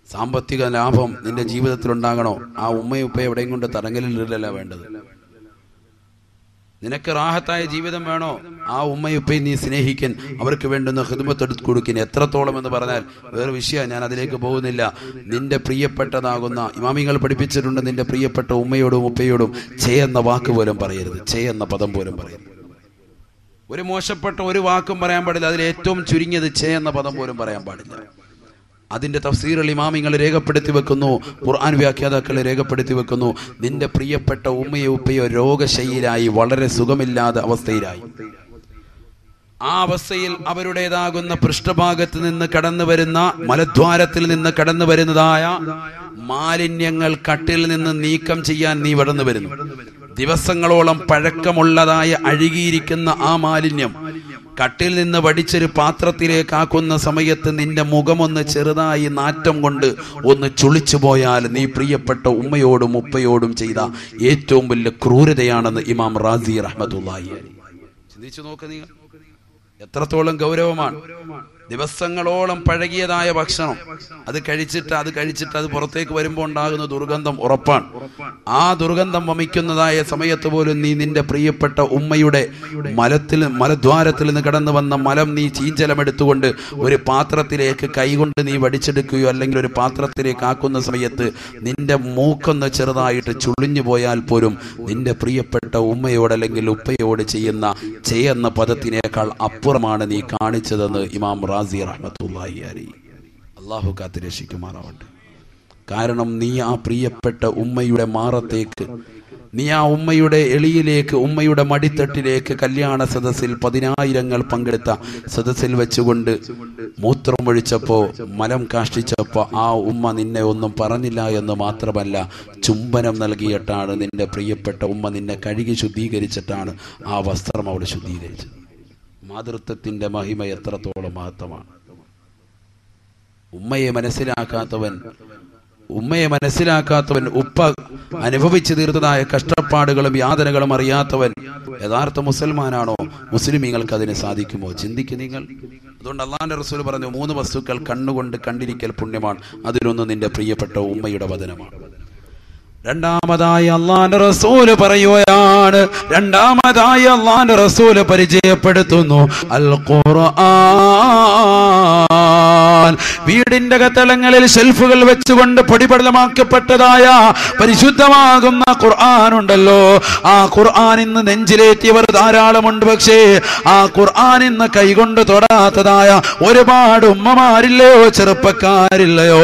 സാമ്പത്തിക ലാഭം നിന്റെ ജീവിതത്തിൽ ഉണ്ടാകണോ? ആ ഉമ്മയും ഉപ്പയും എവിടെയും കൊണ്ട് തടങ്കലിലല്ല വേണ്ടത്. നിനക്ക് റാഹത്തായ ജീവിതം വേണോ? ആ ഉമ്മയും ഉപ്പയും നീ സ്നേഹിക്കൻ, അവർക്ക് വേണ്ടുന്ന ഖിദ്മത്ത് എടുത്ത് കൊടുക്കൻ. എത്രത്തോളം എന്ന് പറഞ്ഞാൽ വേറെ വിഷയം, ഞാൻ അതിലേക്ക് പോകുന്നില്ല. നിന്റെ പ്രിയപ്പെട്ടതാകുന്ന ഇമാമിങ്ങൾ പഠിപ്പിച്ചിട്ടുണ്ട്, നിന്റെ പ്രിയപ്പെട്ട ഉമ്മയോടും ഉപ്പയോടും ചെയ്യുന്ന വാക്ക് പോലും പറയരുത്, ചെയ്യുന്ന പദം പോലും പറയരുത്. ഒരു മോശപ്പെട്ട ഒരു വാക്കും പറയാൻ പാടില്ല. അതിൽ ഏറ്റവും ചുരുങ്ങിയത് ചെയ്യുന്ന പദം പോലും പറയാൻ പാടില്ല. അതിന്റെ തഫ്സീറുൽ ഇമാമിങ്ങൾ രേഖപ്പെടുത്തി വെക്കുന്നു, ഖുർആൻ വ്യാഖ്യാതാക്കൾ രേഖപ്പെടുത്തി വെക്കുന്നു. നിന്റെ പ്രിയപ്പെട്ട ഉമ്മയോ ഉപ്പയോ രോഗശൈലിയായി, വളരെ സുഖമില്ലാത്ത അവസ്ഥയിലായി, ആ അവസ്ഥയിൽ അവരുടേതാകുന്ന പൃഷ്ഠഭാഗത്ത് നിന്ന് കടന്നു വരുന്ന, മലദ്വാരത്തിൽ നിന്ന് കടന്നു വരുന്നതായ മാലിന്യങ്ങൾ കട്ടിൽ നിന്ന് നീക്കം ചെയ്യാൻ നീ ഇവിടുന്ന് വരുന്നു. ദിവസങ്ങളോളം പഴക്കമുള്ളതായ അഴുകിയിരിക്കുന്ന ആ മാലിന്യം കട്ടിൽ നിന്ന് വടിച്ചൊരു പാത്രത്തിലേക്കാക്കുന്ന സമയത്ത് നിന്റെ മുഖമൊന്ന് ചെറുതായി നാറ്റം കൊണ്ട് ഒന്ന് ചുളിച്ചു പോയാൽ നീ പ്രിയപ്പെട്ട ഉമ്മയോടും ഉപ്പയോടും ചെയ്ത ഏറ്റവും വലിയ ക്രൂരതയാണെന്ന് ഇമാം റാസി റഹ്മത്തുള്ളാഹി അലൈഹി. ചിന്തിച്ചു നോക്ക് നിങ്ങൾ, എത്രത്തോളം ഗൗരവമാണ്. ദിവസങ്ങളോളം പഴകിയതായ ഭക്ഷണം അത് കഴിച്ചിട്ട് അത് പുറത്തേക്ക് വരുമ്പോൾ ഉണ്ടാകുന്ന ദുർഗന്ധം ഉറപ്പാണ്. ആ ദുർഗന്ധം വമിക്കുന്നതായ സമയത്ത് പോലും നീ നിന്റെ പ്രിയപ്പെട്ട ഉമ്മയുടെ മലദ്വാരത്തിൽ നിന്ന് കടന്നു വന്ന മലം നീ ചീഞ്ചലം എടുത്തുകൊണ്ട് ഒരു പാത്രത്തിലേക്ക് കൈകൊണ്ട് നീ വടിച്ചെടുക്കുകയോ അല്ലെങ്കിൽ ഒരു പാത്രത്തിലേക്ക് ആക്കുന്ന സമയത്ത് നിന്റെ മൂക്കൊന്ന് ചെറുതായിട്ട് ചുളിഞ്ഞു പോയാൽ പോലും നിന്റെ പ്രിയപ്പെട്ട ഉമ്മയോട് അല്ലെങ്കിൽ ഉപ്പയോട് ചെയ്യുന്ന പദത്തിനേക്കാൾ അപ്പുറമാണ് നീ കാണിച്ചതെന്ന് ഇമാം റാസി റഹ്മത്തുള്ളാഹി അലൈഹി. അല്ലാഹു കാത്ത് രക്ഷിക്കുമാറാവട്ടെ. കാരണം നീ ആ പ്രിയപ്പെട്ട ഉമ്മയുടെ മാറത്തേക്ക്, നീ ആ ഉമ്മയുടെ എളിയിലേക്ക്, ഉമ്മയുടെ മടിത്തട്ടിലേക്ക് കല്യാണ സദസ്സിൽ 10,000 പങ്കെടുത്ത സദസ്സിൽ വെച്ചുകൊണ്ട് മൂത്രമൊഴിച്ചപ്പോ, മലം കാഷ്ടിച്ചപ്പോ ആ ഉമ്മ നിന്നെ ഒന്നും പറഞ്ഞില്ല എന്ന് മാത്രമല്ല, ചുംബനം നൽകിയിട്ടാണ് നിന്റെ പ്രിയപ്പെട്ട ഉമ്മ നിന്നെ കഴുകി ശുദ്ധീകരിച്ചിട്ടാണ് ആ വസ്ത്രം അവിടെ ശുദ്ധീകരിച്ചത്. മാതൃത്വത്തിന്റെ മഹിമ എത്രത്തോളം മഹത്തമാണ്. ഉമ്മയെ മനസ്സിലാക്കാത്തവൻ ഉപ്പ അനുഭവിച്ചു തീർത്തതായ കഷ്ടപ്പാടുകളും യാതനകളും അറിയാത്തവൻ യഥാർത്ഥ മുസൽമാനാണോ? മുസ്ലിമീങ്ങൾക്ക് അതിന് സാധിക്കുമോ? ചിന്തിക്കും നിങ്ങൾ. അതുകൊണ്ട് അല്ലാഹുവിന്റെ റസൂൽ പറഞ്ഞു, 3 വസ്തുക്കൾ കണ്ണുകൊണ്ട് കണ്ടിരിക്കൽ പുണ്യമാണ്. അതിലൊന്ന് നിന്റെ പ്രിയപ്പെട്ട ഉമ്മയുടെ വദനമാണ്. രണ്ടാമതായി അല്ലാഹുവിന്റെ റസൂൽ പറയുകയാണ്, രണ്ടാമതായി അല്ലാഹുവിന്റെ റസൂൽ പരിചയപ്പെടുത്തുന്നു അൽ ഖുർആൻ. വീടിന്റെ കത്തളങ്ങളിൽ ഷെൽഫുകൾ വെച്ചുകൊണ്ട് പൊടിപടലമാക്കപ്പെട്ടതായ പരിശുദ്ധമാകുന്ന ഖുർആൻ ഉണ്ടല്ലോ, ആ ഖുർആൻ ഇന്ന് നെഞ്ചിലേറ്റിയവർ ധാരാളമുണ്ട്. പക്ഷേ ആ ഖുർആൻ ഇന്ന് കൈകൊണ്ട് തൊടാത്തതായ ഒരുപാട് ഉമ്മമാരില്ലയോ, ചെറുപ്പക്കാരില്ലയോ?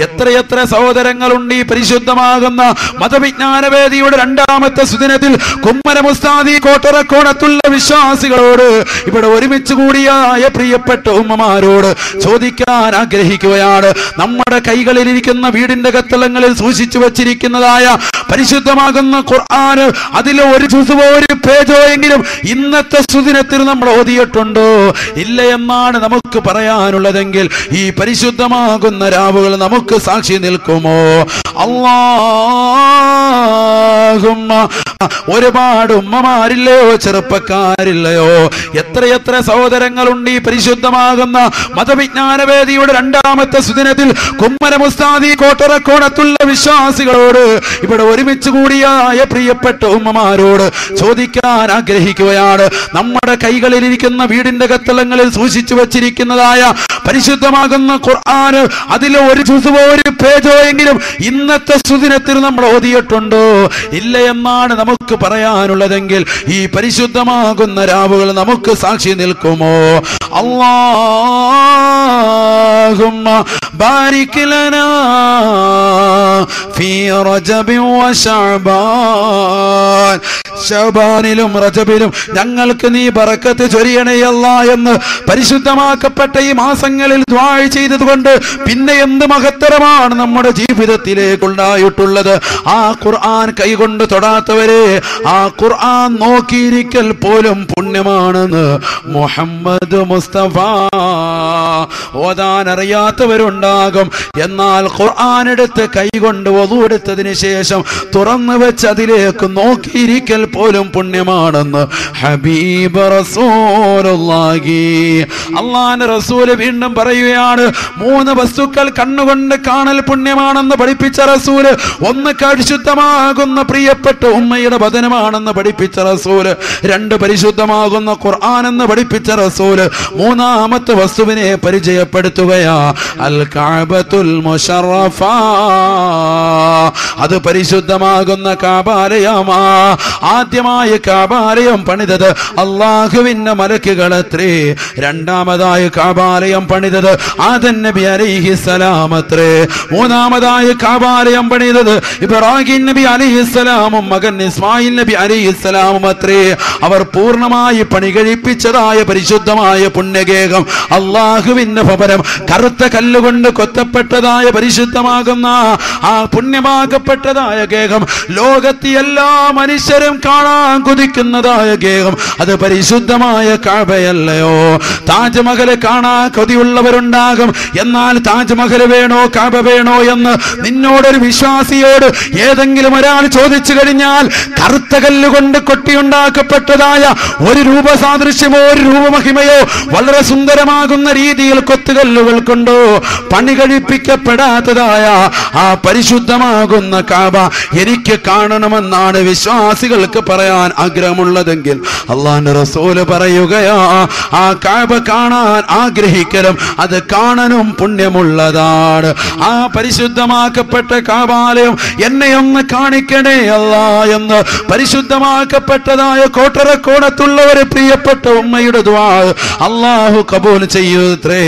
എത്രയെത്ര സഹോദരങ്ങളുണ്ട് ഈ പരിശുദ്ധമാകുന്ന മതവിജ്ഞാനവേദിയുടെ 2ാമത്തെ സുദിനത്തിൽ കുമ്മനം ഉസ്താദി കോട്ടറക്കോണത്തുള്ള വിശ്വാസികളോട്, ഇവിടെ ഒരുമിച്ച് കൂടിയായ പ്രിയപ്പെട്ട ഉമ്മമാരോട് ചോദിക്കാൻ ആഗ്രഹിക്കുകയാണ്. നമ്മുടെ കൈകളിലിരിക്കുന്ന വീടിന്റെ കത്തളങ്ങളിൽ സൂക്ഷിച്ചു വച്ചിരിക്കുന്നതായ പരിശുദ്ധമാകുന്ന ഖുർആൻ, അതിൽ ഒരു ജുസുവോ ഒരു പേജോ എങ്കിലും ഇന്നത്തെ സുദിനത്തിൽ നമ്മൾ ഓതിയിട്ടുണ്ടോ? ഇല്ല എന്നാണ് നമുക്ക് പറയാനുള്ളതെങ്കിൽ ഈ പരിശുദ്ധമാകുന്ന രാവുകൾ നമുക്ക് സാക്ഷി നിൽക്കുമോ? അല്ലാഹുമ്മ, ഒരുപാട് ഉമ്മമാരില്ലയോ, ചെറുപ്പക്കാരില്ലയോ? എത്രയെത്ര സഹോദരങ്ങളുണ്ട് ഈ പരിശുദ്ധമാകുന്ന മതവിജ്ഞാനവേദിയുടെ 2ാമത്തെ സുദിനത്തിൽ കുമ്മനം ഉസ്താദി കോട്ടറക്കോണത്തുള്ള വിശ്വാസികളോട്, ഇവിടെ ഒരുമിച്ച് കൂടിയായ പ്രിയപ്പെട്ട ഉമ്മമാരോട് ചോദിക്കാൻ ആഗ്രഹിക്കുകയാണ്. നമ്മുടെ കൈകളിലിരിക്കുന്ന വീടിന്റെ കത്തളങ്ങളിൽ സൂക്ഷിച്ചു വച്ചിരിക്കുന്നതായ പരിശുദ്ധമാകുന്ന ഖുർആൻ, അതിൽ ഒരു ജുസുവോ ഒരു പേജോ എങ്കിലും ഇന്നത്തെ സുദിനത്തിൽ നമ്മൾ ഓതിയിട്ടുണ്ടോ? ഇല്ല എന്നാണ് നമുക്ക് പറയാനുള്ളതെങ്കിൽ ഈ പരിശുദ്ധമാകുന്ന രാവുകൾ നമുക്ക് സാക്ഷി നിൽക്കുമോ? അല്ലാഹുമ്മ ബാരിക് ലനാ ഫീ റജബി വ ശഅബാൻ. ശഅബാനിലും റജബിലും ഞങ്ങൾക്ക് നീ ബറക്കത്ത് ചൊരിയണേ അല്ലാഹ് എന്ന് പരിശുദ്ധമാക്കപ്പെട്ട ഈ മാസങ്ങളിൽ ദുആ ചെയ്തതുകൊണ്ട് പിന്നെ എന്ത് മഹത്തരമാണ് നമ്മുടെ ജീവിതത്തിലേക്കുണ്ടായിട്ടുള്ളത്. ആ ഖുർആൻ കൈകൊണ്ട് തൊടാത്തവരെ ആ ഖുർആൻ നോക്കിയിരിക്കൽ പോലും പുണ്യമാണെന്ന് മുഹമ്മദ് മുസ്തഫ. ഓതാൻ അറിയാത്തവരുണ്ടാകും, എന്നാൽ ഖുർആൻ എടുത്ത് കൈകൊണ്ട് വദു എടുത്തതിന് ശേഷം തുറന്നു വെച്ച് അതിലേക്ക് നോക്കിയിരിക്കൽ പോലും പുണ്യമാണെന്ന് ഹബീബ് റസൂലുള്ളാഹി. അല്ലാഹുവിന്റെ റസൂൽ വീണ്ടും പറയുകയാണ്, 3 വസ്തുക്കൾ കണ്ണുകൊണ്ട് കാണൽ പുണ്യമാണെന്ന് പഠിപ്പിച്ച റസൂല്. ഒന്ന് പരിശുദ്ധമാകുന്ന പ്രിയപ്പെട്ട ഉമ്മയുടെ വദനമാണെന്ന് പഠിപ്പിച്ച റസൂല്. 2 പരിശുദ്ധമാകുന്ന ഖുർആൻ എന്ന് പഠിപ്പിച്ച റസൂല്. 3ാമത്തെ വസ്തുവിനെ പരിചയപ്പെടുത്തുകയാ അൽ കഅബത്തുൽ മുശറഫ. അത് പരിശുദ്ധമാകുന്ന കഅബാലയമാ. ആദ്യമായി കഅബാലയം പണിതത് അല്ലാഹുവിന്റെ മലക്കുകളത്രേ. രണ്ടാമതായി കഅബാലയം പണിതത് ആദം നബി അലൈഹിസ്സലാം അത്രേ. മൂന്നാമതായി കഅബാലയം പണിതത് ഇബ്രാഹിം നബി അലൈഹിസ്സലാമും മകൻ ഇസ്മായിൽ നബി അലൈഹിസ്സലാമും അത്രേ. അവർ പൂർണ്ണമായി പണി കഴിപ്പിച്ചതായ പരിശുദ്ധമായ പുണ്യഗേഹം അല്ലാഹു വസ്തുവിന്റെ ഭവനം കറുത്ത കല്ലുകൊണ്ട് കൊത്തപ്പെട്ടതായ പരിശുദ്ധമാകുന്ന ആ പുണ്യമാകപ്പെട്ടതായ ഗേഹം, ലോകത്തെ എല്ലാ മനുഷ്യരും കാണാൻ കൊതിക്കുന്നതായ ഗേഹം, അത് പരിശുദ്ധമായ കഅബയല്ലയോ? താജ്മഹൽ കാണാൻ കൊതിയുള്ളവരുണ്ടാകും. എന്നാൽ താജ്മഹൽ വേണോ കഅബ വേണോ എന്ന് നിന്നോടൊരു വിശ്വാസിയോട് ഏതെങ്കിലും ഒരാൾ ചോദിച്ചു കഴിഞ്ഞാൽ, കറുത്ത കല്ലുകൊണ്ട് കൊട്ടിയുണ്ടാക്കപ്പെട്ടതായ ഒരു രൂപസാദൃശ്യമോ ഒരു രൂപമഹിമയോ വളരെ സുന്ദരമാകുന്ന രീതിയിൽ കൊത്തുകല്ലുകൾ കൊണ്ടോ പണി കഴിപ്പിക്കപ്പെടാത്തതായ ആ പരിശുദ്ധമാകുന്ന കഅബ എനിക്ക് കാണണമെന്നാണ് വിശ്വാസികൾക്ക് പറയാൻ ആഗ്രഹമുള്ളതെങ്കിൽ അല്ലാഹുവിന്റെ റസൂൽ പറയുകയാ, ആ കഅബ കാണാൻ ആഗ്രഹിക്കലും അത് കാണാനും പുണ്യമുള്ളതാണ്. ആ പരിശുദ്ധമാക്കപ്പെട്ട കഅബാലയം എന്നെ ഒന്ന് കാണിക്കണേ അല്ലാ എന്ന് പരിശുദ്ധമാക്കപ്പെട്ടതായ കോട്ടറക്കോണത്തുള്ള ഒരു പ്രിയപ്പെട്ട ഉമ്മയുടെ ദുആ അല്ലാഹു കബൂൽ ചെയ്യൂത്രേ.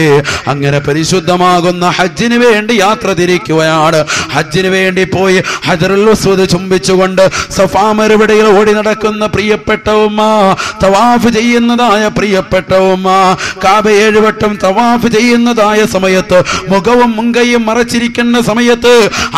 അങ്ങനെ പരിശുദ്ധമാകുന്ന ഹജ്ജിന് വേണ്ടി യാത്ര തിരിക്കുകയാണ്. ഹജ്ജിന് വേണ്ടി പോയി ഹജറുൽ അസ്വദ് ചുംബിച്ചുകൊണ്ട് സഫാ മരുവിടയിൽ ഓടി നടക്കുന്ന പ്രിയപ്പെട്ട ഉമ്മ, തവാഫ് ചെയ്യുന്നതായ പ്രിയപ്പെട്ട ഉമ്മ, കഅബ 7 വട്ടം തവാഫ് ചെയ്യുന്നതായ സമയത്ത്, മുഖവും മുങ്കയും മറച്ചിരിക്കുന്ന സമയത്ത്,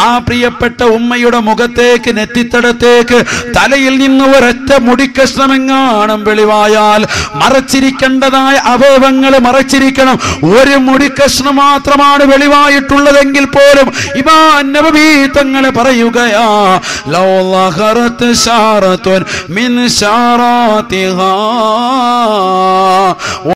ആ പ്രിയപ്പെട്ട ഉമ്മയുടെ മുഖത്തേക്ക് നെറ്റിത്തടത്തേക്ക് തലയിൽ നിന്ന് ഒരൊറ്റ മുടിക്കഷ്ണമെങ്ങാനും വെളിവായാൽ മറച്ചിരിക്കേണ്ടതായ അവയവങ്ങൾ മറച്ചിരിക്കണം. ഒരു മുടിക്കഷ്ണം മാത്രമാണ് വെളിവായിട്ടുള്ളതെങ്കിൽ പോലും ഇമാം നബവി തങ്ങളെ പറയുകയാ, ലൗ ലഹറത് ശാറത്തുൻ മിൻ ശാറാതിഹാ